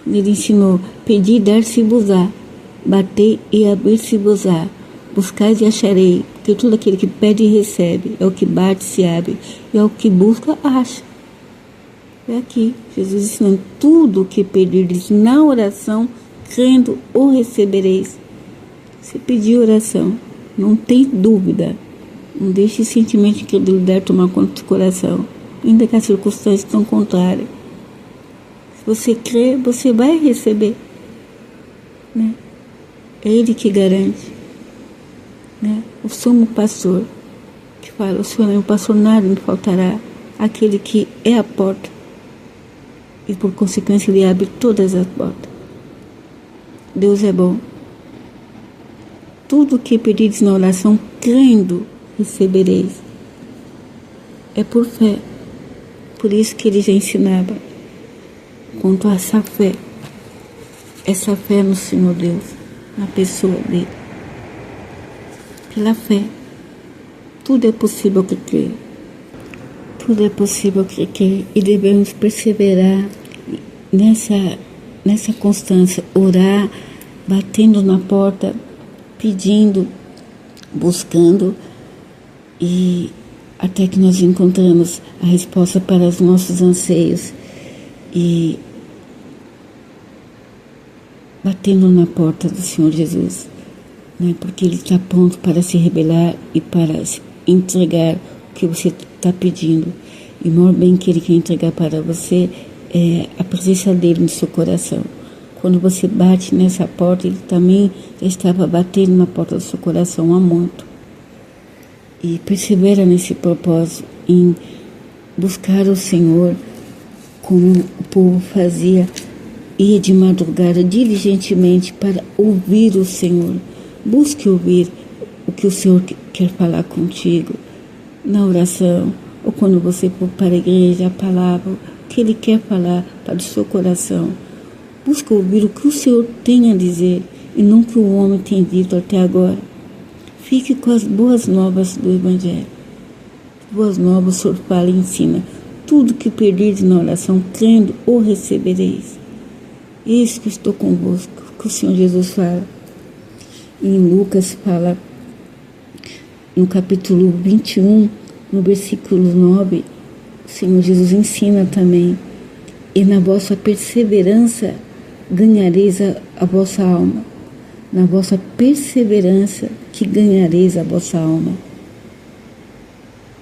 Speaker 1: Quando ele ensinou, pedir, dar-se-vos-á, bater e abrir-se-vos-á, buscais e acharei, porque todo aquele que pede recebe, é o que bate se abre, e é o que busca acha. É aqui, Jesus ensinando, tudo o que pedirdes na oração, crendo, o recebereis. Você pedir oração, não tem dúvida, não deixe esse sentimento de incredulidade tomar conta do coração, ainda que as circunstâncias estão contrárias. Se você crê, você vai receber, né? É Ele que garante, né? O sumo pastor que fala, o Senhor é um pastor, nada me faltará, aquele que é a porta e por consequência ele abre todas as portas. Deus é bom. Tudo que pedires na oração, crendo, recebereis. É por fé. Por isso que ele já ensinava quanto a essa fé no Senhor Deus, na pessoa dele. Pela fé, tudo é possível que crê. Tudo é possível que crê. E devemos perseverar nessa constância, orar, batendo na porta, pedindo, buscando, e até que nós encontramos a resposta para os nossos anseios, e batendo na porta do Senhor Jesus, né? Porque Ele está pronto para se revelar e para se entregar o que você está pedindo. E o maior bem que Ele quer entregar para você é a presença dEle no seu coração. Quando você bate nessa porta, Ele também já estava batendo na porta do seu coração há muito. E persevera nesse propósito, em buscar o Senhor, como o povo fazia, ia de madrugada diligentemente para ouvir o Senhor. Busque ouvir o que o Senhor quer falar contigo na oração, ou quando você for para a igreja, a palavra, o que Ele quer falar para o seu coração. Busca ouvir o que o Senhor tem a dizer e não o que o homem tem dito até agora. Fique com as boas novas do Evangelho. Boas novas, o Senhor fala e ensina. Tudo que pedirdes na oração, crendo, o recebereis. Eis que estou convosco, que o Senhor Jesus fala. Em Lucas fala, no capítulo 21, no versículo 9, o Senhor Jesus ensina também. E na vossa perseverança ganhareis a vossa alma. Na vossa perseverança que ganhareis a vossa alma.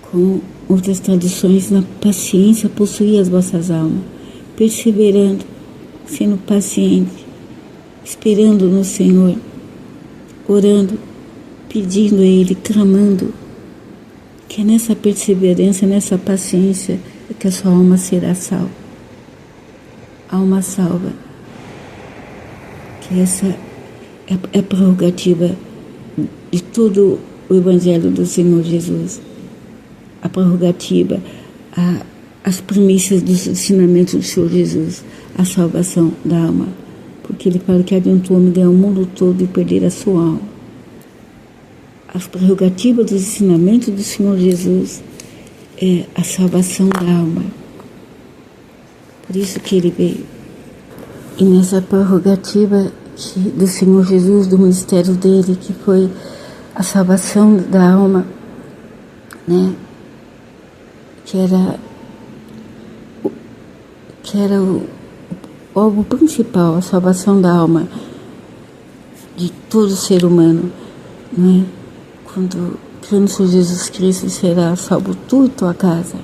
Speaker 1: Com outras traduções, na paciência possuí as vossas almas. Perseverando, sendo paciente, esperando no Senhor, orando, pedindo a Ele, clamando, que é nessa perseverança, nessa paciência, que a sua alma será salva. Alma salva. Que essa é a prerrogativa de todo o Evangelho do Senhor Jesus. A prerrogativa, as premissas dos ensinamentos do Senhor Jesus, a salvação da alma. Porque Ele fala que adianta o homem ganhar o mundo todo e perder a sua alma. As prerrogativas dos ensinamentos do Senhor Jesus é a salvação da alma. Por isso que Ele veio. E nessa prerrogativa do Senhor Jesus, do ministério dele, que foi a salvação da alma, né? Que era o alvo principal, a salvação da alma de todo ser humano, né? Quando crê no Senhor Jesus Cristo, será salvo tu e tua casa.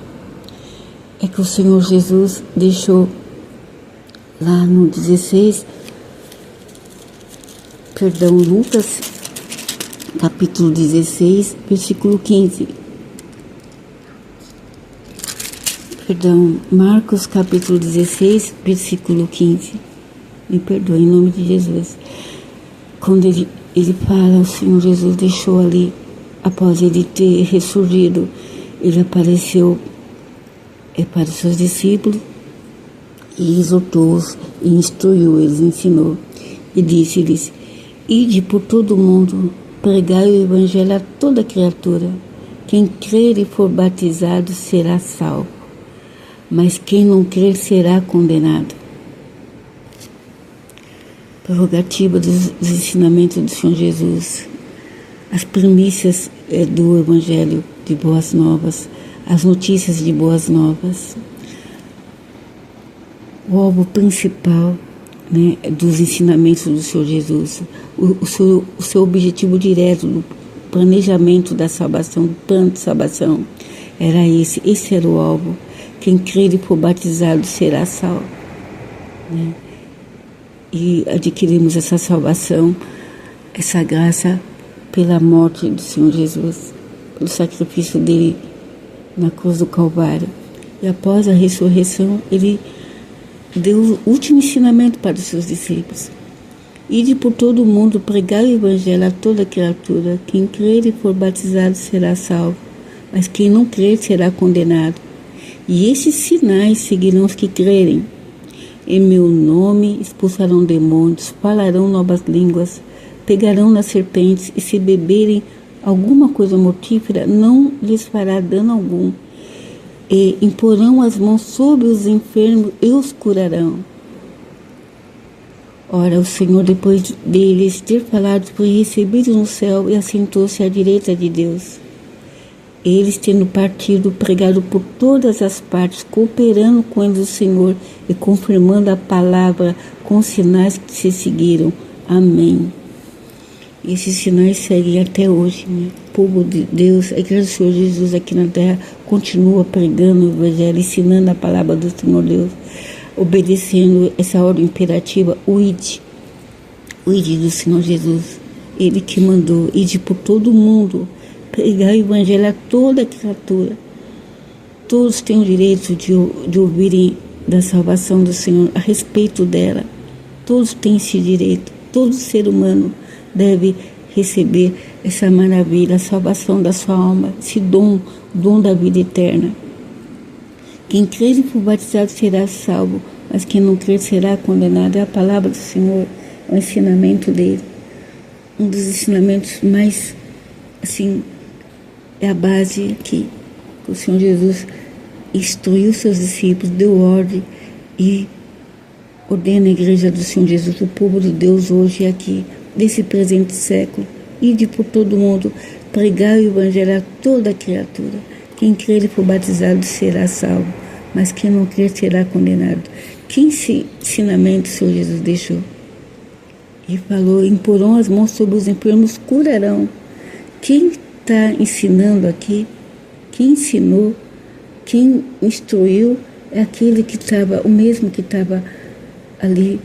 Speaker 1: É que o Senhor Jesus deixou lá no 16, Lucas, capítulo 16, versículo 15. Marcos, capítulo 16, versículo 15. Me perdoe, em nome de Jesus. Quando ele fala, o Senhor Jesus deixou ali, após ele ter ressurgido, ele apareceu para os seus discípulos e exortou-os, e instruiu eles, ensinou, e disse-lhes: ide por todo o mundo, pregai o evangelho a toda criatura. Quem crer e for batizado será salvo, mas quem não crer será condenado. Prerrogativa dos ensinamentos do Senhor Jesus, as primícias do Evangelho de Boas Novas, as notícias de Boas Novas, o alvo principal, né, dos ensinamentos do Senhor Jesus, o seu objetivo direto do planejamento da salvação, do plano de salvação, era esse era o alvo. Quem crer e for batizado será salvo, né? E adquirimos essa salvação, essa graça pela morte do Senhor Jesus, pelo sacrifício dele na cruz do Calvário. E após a ressurreição, ele deu o último ensinamento para os seus discípulos: ide por todo o mundo, pregar o evangelho a toda criatura. Quem crer e for batizado será salvo, mas quem não crer será condenado. E esses sinais seguirão os que crerem. Em meu nome expulsarão demônios, falarão novas línguas, pegarão nas serpentes, e se beberem alguma coisa mortífera, não lhes fará dano algum. E imporão as mãos sobre os enfermos e os curarão. Ora, o Senhor, depois deles ter falado, foi recebido no céu e assentou-se à direita de Deus. Eles, tendo partido, pregaram por todas as partes, cooperando com eles o Senhor e confirmando a palavra com os sinais que se seguiram. Amém. E esses sinais seguem até hoje, né? O povo de Deus, a igreja do Senhor Jesus aqui na terra, continua pregando o evangelho, ensinando a palavra do Senhor Deus, obedecendo essa ordem imperativa: o ide do Senhor Jesus. Ele que mandou: ide por todo o mundo, pregar o evangelho a toda criatura. Todos têm o direito de ouvirem da salvação do Senhor, a respeito dela. Todos têm esse direito. Todo ser humano deve receber essa maravilha, a salvação da sua alma, esse dom da vida eterna. Quem crer e for batizado será salvo, mas quem não crer será condenado. É a palavra do Senhor, é o ensinamento dele. Um dos ensinamentos mais, assim, é a base que o Senhor Jesus instruiu seus discípulos, deu ordem e ordena a igreja do Senhor Jesus, o povo de Deus hoje aqui, desse presente século: ide por todo mundo, pregar o evangelho a toda criatura. Quem crer e for batizado será salvo, mas quem não crer será condenado. Que ensinamento o Senhor Jesus deixou? E falou: imporão as mãos sobre os enfermos, curarão. Quem está ensinando aqui, quem ensinou, quem instruiu, é aquele que estava, o mesmo que estava ali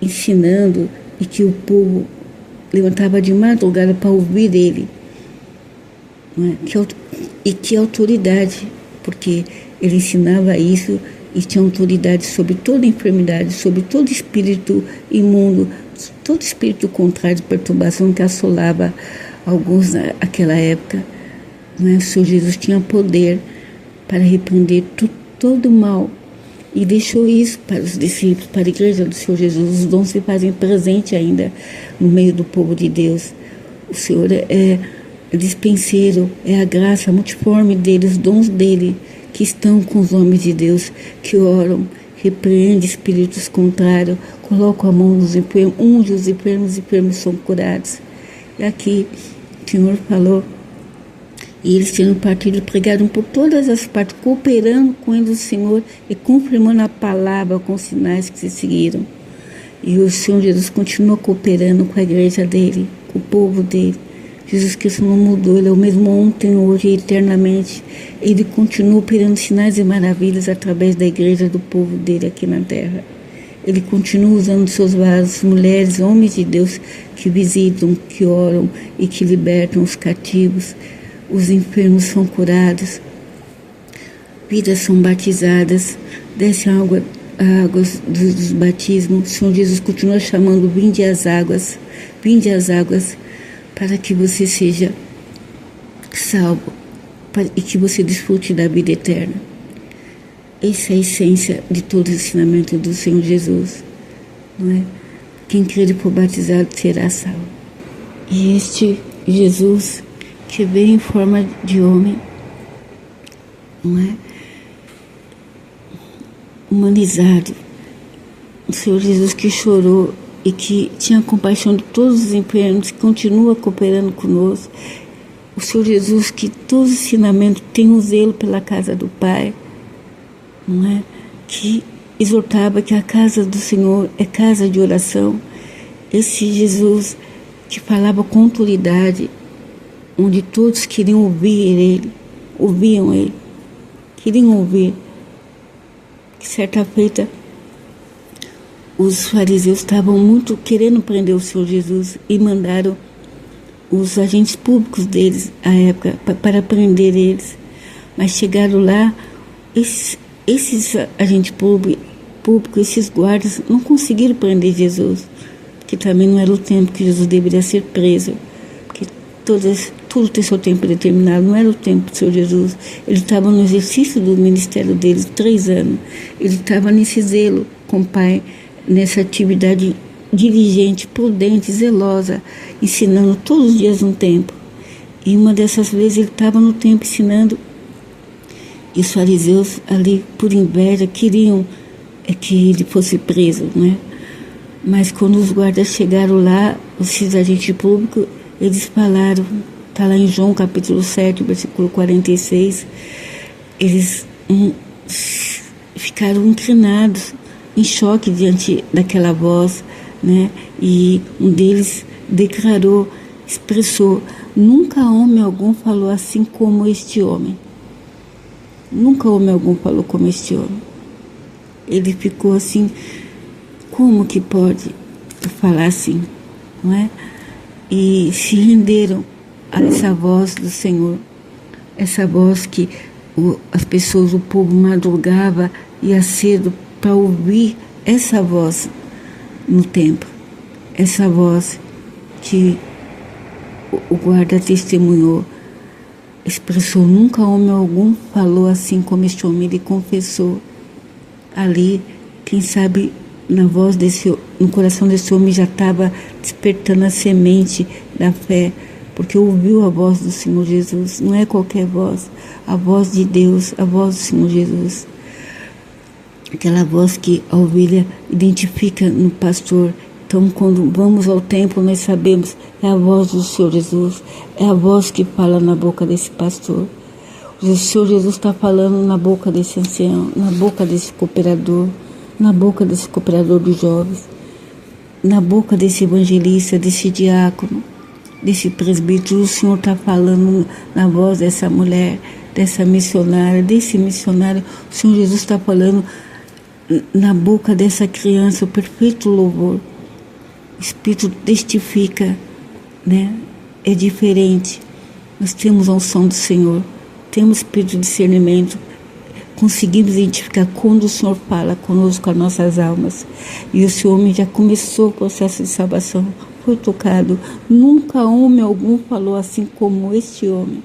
Speaker 1: ensinando, e que o povo levantava de madrugada para ouvir dele. Não é? E que autoridade, porque ele ensinava isso e tinha autoridade sobre toda enfermidade, sobre todo espírito imundo, todo espírito contrário de perturbação que assolava alguns naquela época. Não é? O Senhor Jesus tinha poder para repreender todo o mal, e deixou isso para os discípulos, para a igreja do Senhor Jesus. Os dons se fazem presente ainda no meio do povo de Deus. O Senhor é dispenseiro, é a graça multiforme dele, os dons dele que estão com os homens de Deus, que oram, repreende espíritos contrários, colocam a mão nos enfermos, unge os enfermos são curados. E aqui o Senhor falou: e eles, tendo partido, pregaram por todas as partes, cooperando com eles o Senhor e confirmando a palavra com os sinais que se seguiram. E o Senhor Jesus continua cooperando com a igreja dele, com o povo dele, Jesus Cristo não mudou, Ele é o mesmo ontem, hoje e eternamente. Ele continua operando sinais e maravilhas através da igreja, do povo dele aqui na terra. Ele continua usando seus vasos, mulheres, homens de Deus que visitam, que oram e que libertam os cativos. Os enfermos são curados, vidas são batizadas, desce águas dos batismos. O Senhor Jesus continua chamando: vinde às águas, para que você seja salvo e que você desfrute da vida eterna. Essa é a essência de todo o ensinamento do Senhor Jesus, não é? Quem crer e for batizado será salvo. E este Jesus que veio em forma de homem, não é? Humanizado, o Senhor Jesus que chorou e que tinha compaixão de todos os enfermos, que continua cooperando conosco. O Senhor Jesus que todo ensinamento tem um zelo pela casa do Pai, não é? Que exortava que a casa do Senhor é casa de oração. Esse Jesus que falava com autoridade, onde todos queriam ouviam Ele, queriam ouvir. Que certa feita os fariseus estavam muito querendo prender o Senhor Jesus e mandaram os agentes públicos deles à época para prender eles. Mas chegaram lá, esses agentes públicos, esses guardas, não conseguiram prender Jesus, porque também não era o tempo que Jesus deveria ser preso, porque tudo tem seu tempo determinado, não era o tempo do Senhor Jesus. Ele estava no exercício do ministério dele, 3 anos. Ele estava nesse zelo com o Pai, nessa atividade diligente, prudente, zelosa, ensinando todos os dias um tempo. E uma dessas vezes ele estava no templo ensinando, e os fariseus ali, por inveja, queriam que ele fosse preso, né? Mas quando os guardas chegaram lá, os agentes públicos, eles falaram, está lá em João capítulo 7, versículo 46, eles ficaram inclinados, em choque diante daquela voz, né? E um deles expressou: nunca homem algum falou assim como este homem. Nunca homem algum falou como este homem. Ele ficou assim: como que pode falar assim, não é? E se renderam a essa voz do Senhor, essa voz que as pessoas, o povo madrugava, ia cedo para ouvir essa voz no templo, essa voz que o guarda testemunhou, expressou: nunca homem algum falou assim como este homem. Ele confessou ali, quem sabe no coração desse homem já estava despertando a semente da fé, porque ouviu a voz do Senhor Jesus. Não é qualquer voz, a voz de Deus, a voz do Senhor Jesus. Aquela voz que a ovelha identifica no pastor. Então, quando vamos ao templo, nós sabemos, é a voz do Senhor Jesus, é a voz que fala na boca desse pastor. O Senhor Jesus está falando na boca desse ancião, na boca desse cooperador, na boca desse cooperador dos jovens, na boca desse evangelista, desse diácono, desse presbítero. O Senhor está falando na voz dessa mulher, dessa missionária, desse missionário. O Senhor Jesus está falando na boca dessa criança, o perfeito louvor. O Espírito testifica, né? É diferente. Nós temos a unção do Senhor, temos espírito de discernimento, conseguimos identificar quando o Senhor fala conosco, com as nossas almas. E esse homem já começou o processo de salvação, foi tocado. Nunca homem algum falou assim como este homem.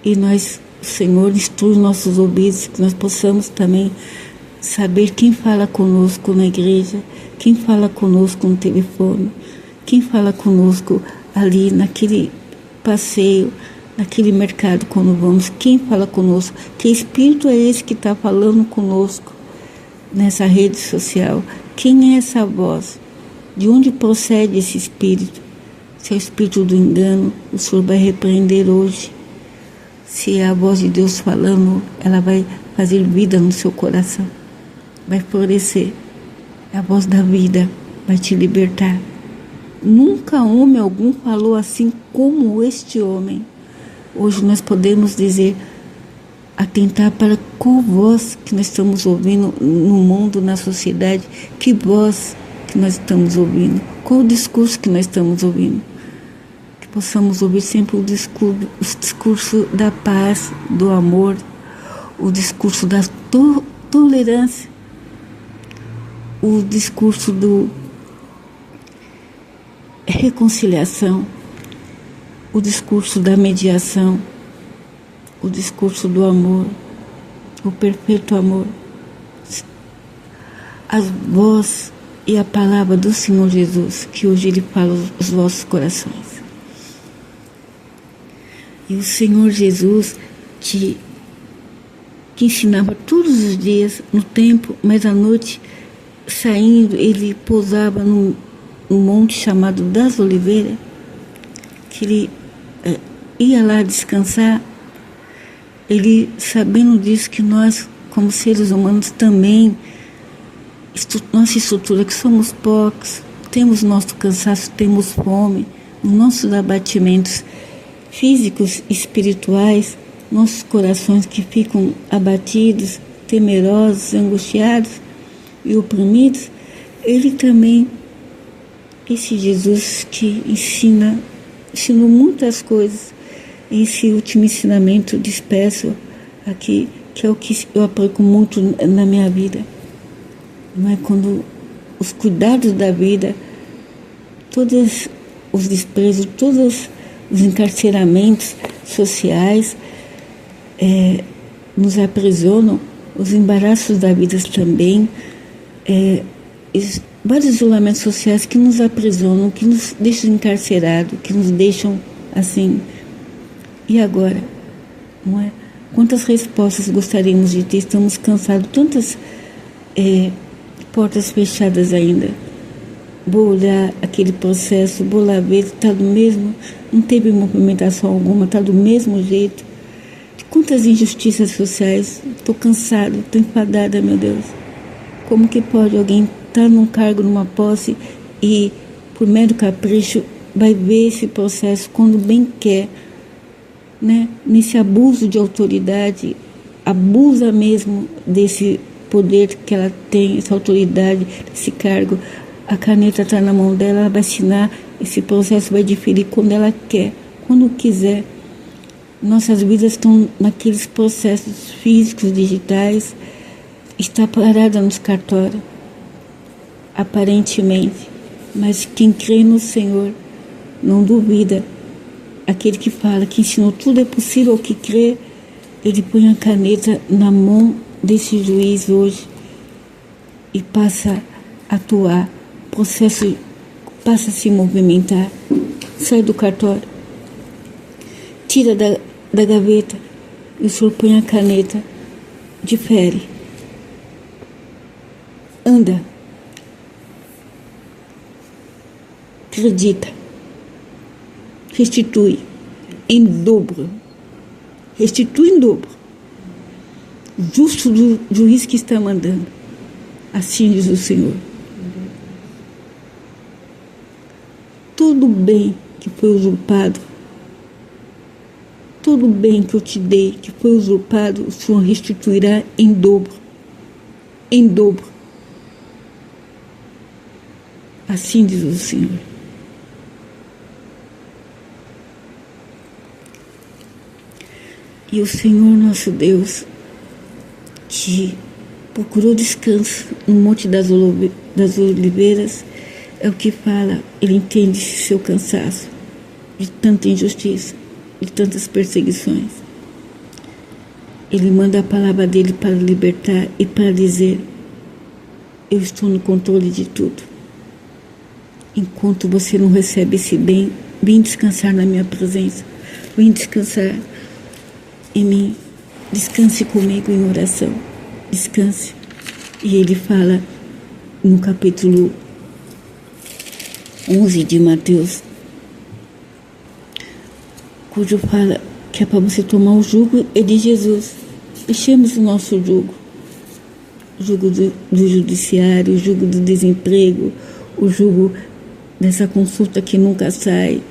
Speaker 1: E nós, o Senhor, instrui os nossos ouvidos, que nós possamos também saber quem fala conosco na igreja, quem fala conosco no telefone, quem fala conosco ali naquele passeio, naquele mercado quando vamos, quem fala conosco, que espírito é esse que está falando conosco nessa rede social, quem é essa voz, de onde procede esse espírito? Se é o espírito do engano, o Senhor vai repreender hoje. Se é a voz de Deus falando, ela vai fazer vida no seu coração, vai florescer. É a voz da vida, vai te libertar. Nunca homem algum falou assim como este homem. Hoje nós podemos dizer, atentar para qual voz que nós estamos ouvindo no mundo, na sociedade, que voz que nós estamos ouvindo, qual o discurso que nós estamos ouvindo. Que possamos ouvir sempre o discurso da paz, do amor, o discurso da tolerância, o discurso do reconciliação, o discurso da mediação, o discurso do amor, o perfeito amor, a voz e a palavra do Senhor Jesus, que hoje Ele fala aos vossos corações. E o Senhor Jesus que ensinava todos os dias no templo, mas à noite, saindo, Ele pousava num monte chamado das Oliveiras, que Ele ia lá descansar. Ele, sabendo disso, que nós, como seres humanos, também, nossa estrutura, que somos poucos, temos nosso cansaço, temos fome, os nossos abatimentos físicos e espirituais, nossos corações que ficam abatidos, temerosos, angustiados e oprimidos, Ele também, esse Jesus que ensinou muitas coisas. Esse último ensinamento disperso aqui, que é o que eu aplico muito na minha vida. Não é quando os cuidados da vida, todos os desprezos, todos os encarceramentos sociais nos aprisionam, os embaraços da vida também, vários isolamentos sociais que nos aprisionam, que nos deixam encarcerados, que nos deixam assim. E agora, não é? Quantas respostas gostaríamos de ter? Estamos cansados, tantas portas fechadas ainda. Vou olhar aquele processo, vou lá ver, está do mesmo, não teve movimentação alguma, está do mesmo jeito. Quantas injustiças sociais, estou cansada, estou enfadada, meu Deus. Como que pode alguém estar num cargo, numa posse e, por mero capricho, vai ver esse processo quando bem quer, né? Nesse abuso de autoridade, abusa mesmo desse poder que ela tem, essa autoridade, esse cargo. A caneta está na mão dela, ela vai assinar, esse processo vai diferir quando ela quer, quando quiser. Nossas vidas estão naqueles processos físicos, digitais, está parada nos cartórios, aparentemente, mas quem crê no Senhor não duvida. Aquele que fala que ensinou tudo é possível, o que crê, ele põe a caneta na mão desse juiz hoje e passa a atuar, o processo passa a se movimentar, sai do cartório, tira da gaveta e o senhor põe a caneta, difere, anda, acredita, restitui em dobro, restitui em dobro, justo do juiz que está mandando, assim diz o Senhor. Todo bem que foi usurpado, todo bem que eu te dei, que foi usurpado, o Senhor restituirá em dobro, em dobro. Assim diz o Senhor. E o Senhor nosso Deus, que procurou descanso no Monte das Oliveiras, é o que fala, Ele entende seu cansaço de tanta injustiça, de tantas perseguições. Ele manda a palavra dele para libertar e para dizer: eu estou no controle de tudo. Enquanto você não recebe esse bem, vem descansar na minha presença, vem descansar em mim, descanse comigo em oração, descanse. E ele fala no capítulo 11 de Mateus, cujo fala que é para você tomar o jugo é de Jesus. Deixemos o nosso jugo, o jugo do judiciário, o jugo do desemprego, o jugo dessa consulta que nunca sai,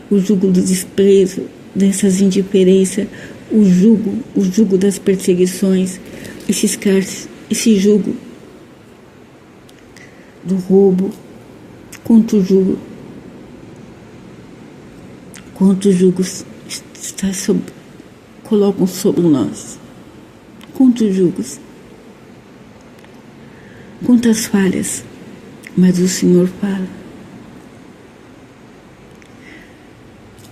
Speaker 1: o jugo do desprezo, dessas indiferenças, o jugo das perseguições, esse jugo do roubo, quantos jugos colocam sobre nós, quantos jugos, quantas falhas, mas o Senhor fala.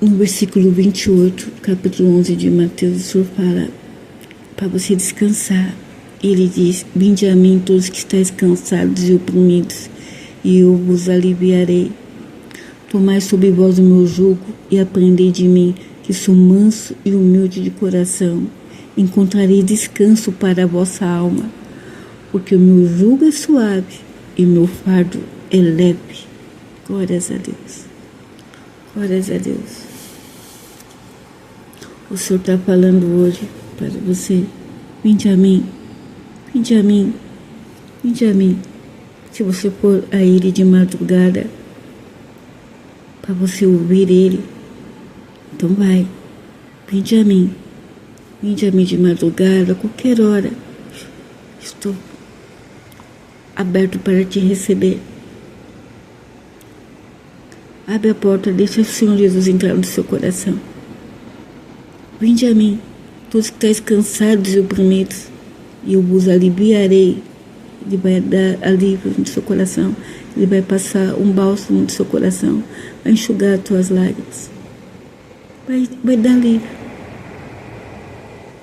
Speaker 1: No versículo 28, capítulo 11 de Mateus, o Senhor fala para você descansar. Ele diz: vinde a mim todos que estáis cansados e oprimidos, e eu vos aliviarei. Tomai sobre vós o meu jugo e aprendei de mim, que sou manso e humilde de coração. Encontrarei descanso para a vossa alma, porque o meu jugo é suave e o meu fardo é leve. Glórias a Deus. Glórias a Deus. O Senhor está falando hoje para você: vinde a mim, vinde a mim, vinde a mim. Se você for a Ele de madrugada, para você ouvir Ele, então vai, vinde a mim de madrugada, a qualquer hora. Estou aberto para te receber. Abre a porta, deixa o Senhor Jesus entrar no seu coração. Vinde a mim, todos que estáis cansados e oprimidos, e eu vos aliviarei. Ele vai dar alívio no seu coração. Ele vai passar um bálsamo no seu coração. Vai enxugar as tuas lágrimas. Vai dar alívio.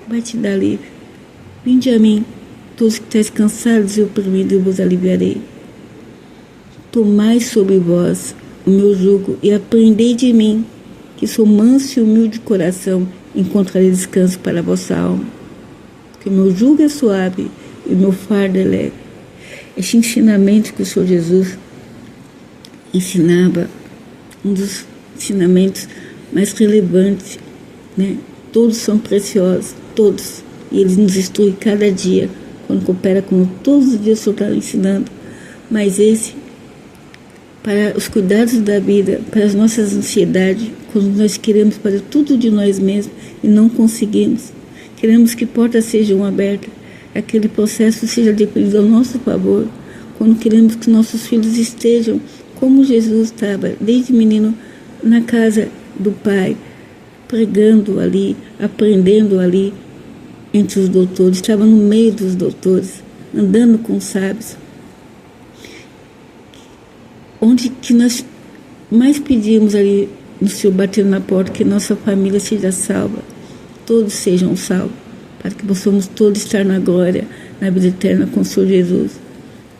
Speaker 1: Vai te dar alívio. Vinde a mim, todos que estáis cansados e oprimidos, eu vos aliviarei. Tomai sobre vós o meu jugo e aprendei de mim, que sou manso e humilde de coração, encontrarei descanso para a vossa alma. Porque o meu jugo é suave e o meu fardo é leve. Este ensinamento que o Senhor Jesus ensinava, um dos ensinamentos mais relevantes, né? Todos são preciosos, todos. E Ele nos instrui cada dia, quando coopera com todos os dias o Senhor está ensinando. Mas esse, para os cuidados da vida, para as nossas ansiedades, quando nós queremos fazer tudo de nós mesmos e não conseguimos, queremos que portas sejam abertas, aquele processo seja definido ao nosso favor, quando queremos que nossos filhos estejam como Jesus estava, desde menino, na casa do Pai, pregando ali, aprendendo ali entre os doutores, estava no meio dos doutores, andando com os sábios. Onde que nós mais pedimos ali no Senhor, batendo na porta, que nossa família seja salva, todos sejam salvos, para que possamos todos estar na glória, na vida eterna com o Senhor Jesus.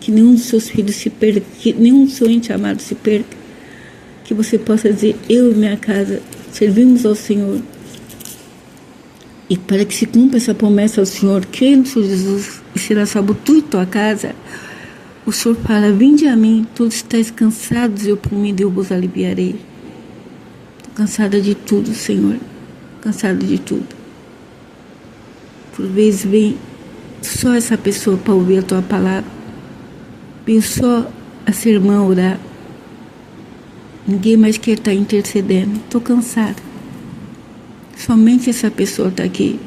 Speaker 1: Que nenhum dos seus filhos se perca, que nenhum do seu ente amado se perca. Que você possa dizer: eu e minha casa servimos ao Senhor. E para que se cumpra essa promessa ao Senhor, creia no Senhor Jesus e será salvo tu e tua casa. O Senhor fala: vinde a mim, todos estáis cansados e oprimidos, eu vos aliviarei. Estou cansada de tudo, Senhor. Cansada de tudo. Por vezes vem só essa pessoa para ouvir a tua palavra. Vem só essa irmã orar. Ninguém mais quer estar intercedendo. Estou cansada. Somente essa pessoa está aqui.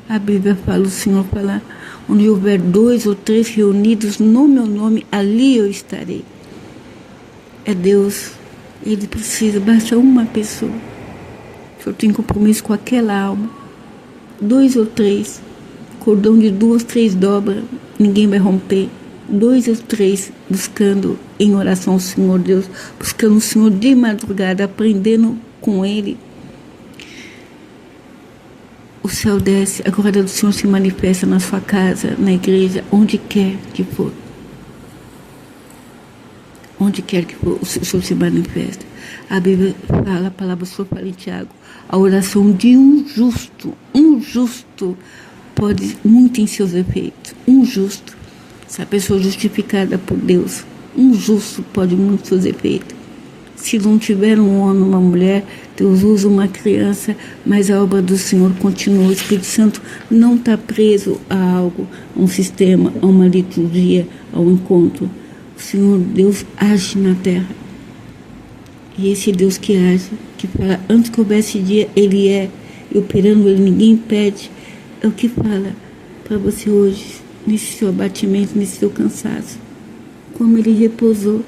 Speaker 1: A Bíblia fala, o Senhor fala: onde houver 2 ou 3 reunidos no meu nome, ali eu estarei. É Deus. Ele precisa, basta uma pessoa. O Senhor tem compromisso com aquela alma. 2 ou 3, cordão de 2, 3 dobras, ninguém vai romper. 2 ou 3 buscando em oração ao Senhor Deus, buscando o Senhor de madrugada, aprendendo com Ele. O céu desce, a glória do Senhor se manifesta na sua casa, na igreja, onde quer que for. Onde quer que for, o Senhor se manifesta. A Bíblia fala, a palavra do Senhor fala em Tiago: a oração de um justo pode muito em seus efeitos. Um justo, essa pessoa justificada por Deus, um justo pode muito em seus efeitos. Se não tiver um homem, uma mulher, Deus usa uma criança, mas a obra do Senhor continua. O Espírito Santo não está preso a algo, a um sistema, a uma liturgia, a um encontro. O Senhor Deus age na terra. E esse Deus que age, que fala, antes que houvesse dia, Ele é, e operando Ele, ninguém impede, é o que fala para você hoje, nesse seu abatimento, nesse seu cansaço. Como Ele repousou,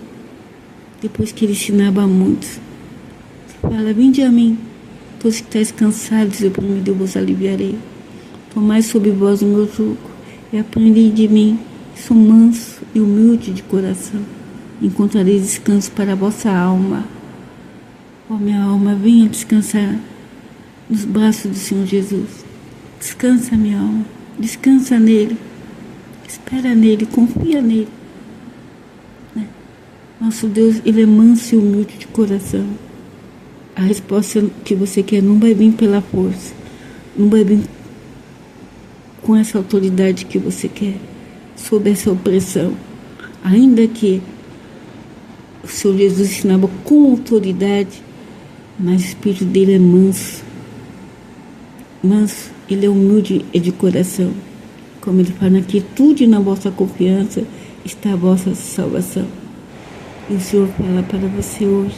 Speaker 1: depois que Ele ensinava a muitos. Fala, vinde a mim, todos que estáis cansados e oprimidos, eu vos aliviarei. Tomai sobre vós o meu jugo, e aprendei de mim, que sou manso e humilde de coração. Encontrareis descanso para a vossa alma. Ó minha alma, venha descansar nos braços do Senhor Jesus. Descansa, minha alma, descansa nele, espera nele, confia nele. Nosso Deus, Ele é manso e humilde de coração. A resposta que você quer não vai vir pela força, não vai vir com essa autoridade que você quer, sob essa opressão. Ainda que o Senhor Jesus ensinava com autoridade, mas o Espírito dele é manso. Manso, Ele é humilde e de coração. Como Ele fala, na quietude e na vossa confiança está a vossa salvação. E o Senhor fala para você hoje,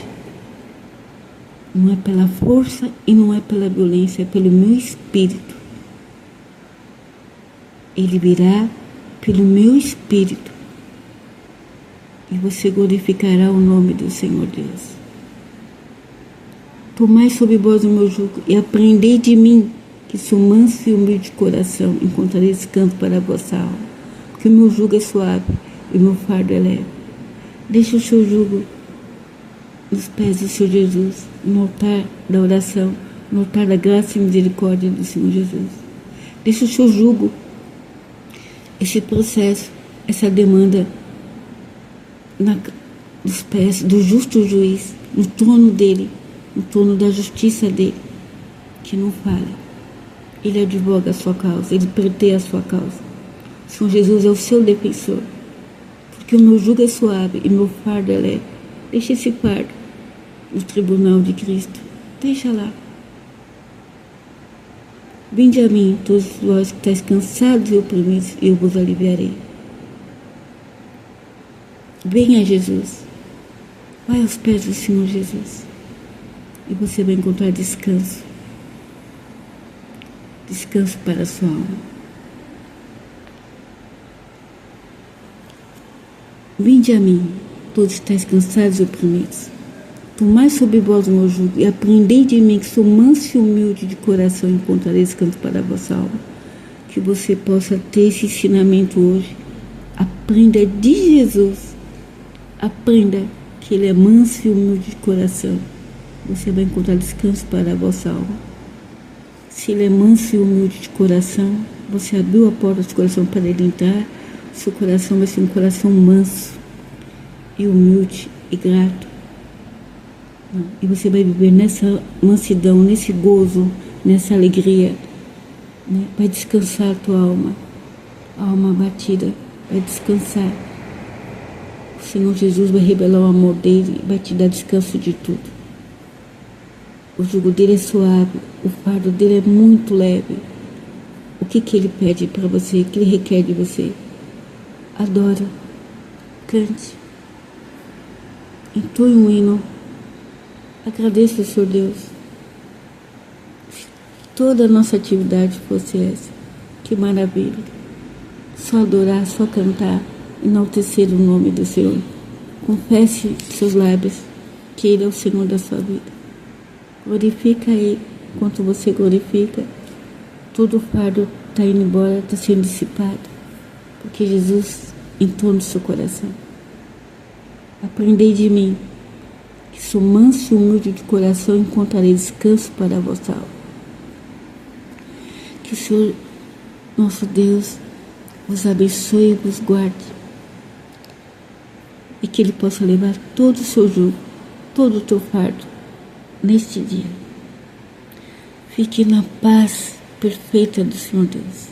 Speaker 1: não é pela força e não é pela violência, é pelo meu Espírito. Ele virá pelo meu Espírito e você glorificará o nome do Senhor Deus. Tomai sobre vós o meu jugo e aprendei de mim, que sou manso e humilde de coração, encontrarei descanso para a vossa alma, porque o meu jugo é suave e o meu fardo é leve. Deixe o seu jugo nos pés do Senhor Jesus, no altar da oração, no altar da graça e misericórdia do Senhor Jesus. Deixe o seu jugo, esse processo, essa demanda nos pés do justo juiz, no trono dele, no trono da justiça dele, que não falha. Ele advoga a sua causa, ele pleiteia a sua causa. O Senhor Jesus é o seu defensor. Porque o meu jugo é suave e meu fardo é leve. Deixa esse fardo no tribunal de Cristo. Deixa lá. Vinde a mim, todos vós que estáis cansados e oprimidos, e eu vos aliviarei. Venha, Jesus. Vai aos pés do Senhor Jesus. E você vai encontrar descanso. Descanso para a sua alma. Vinde a mim, todos estáis cansados e oprimidos. Tomai sobre vós o meu jugo e aprendei de mim, que sou manso e humilde de coração, e encontrarei descanso para a vossa alma. Que você possa ter esse ensinamento hoje. Aprenda de Jesus. Aprenda que Ele é manso e humilde de coração. Você vai encontrar descanso para a vossa alma. Se Ele é manso e humilde de coração, você abriu a porta do coração para Ele entrar. Seu coração vai ser um coração manso e humilde e grato. E você vai viver nessa mansidão, nesse gozo, nessa alegria. Vai descansar a tua alma. A alma abatida vai descansar. O Senhor Jesus vai revelar o amor dele, vai te dar descanso de tudo. O jugo dele é suave, o fardo dele é muito leve. O que ele pede para você, o que ele requer de você? Adora, cante, entoie um hino, agradeça ao Senhor Deus. Se toda a nossa atividade fosse essa, que maravilha. Só adorar, só cantar, enaltecer o nome do Senhor. Confesse seus lábios que Ele é o Senhor da sua vida. Glorifica Ele. Enquanto você glorifica, todo o fardo está indo embora, está sendo dissipado. Porque Jesus entrou no seu coração. Aprendei de mim, que sou manso e humilde de coração, e encontrarei descanso para a vossa alma. Que o Senhor, nosso Deus, vos abençoe e vos guarde. E que Ele possa levar todo o seu jugo, todo o teu fardo, neste dia. Fique na paz perfeita do Senhor Deus.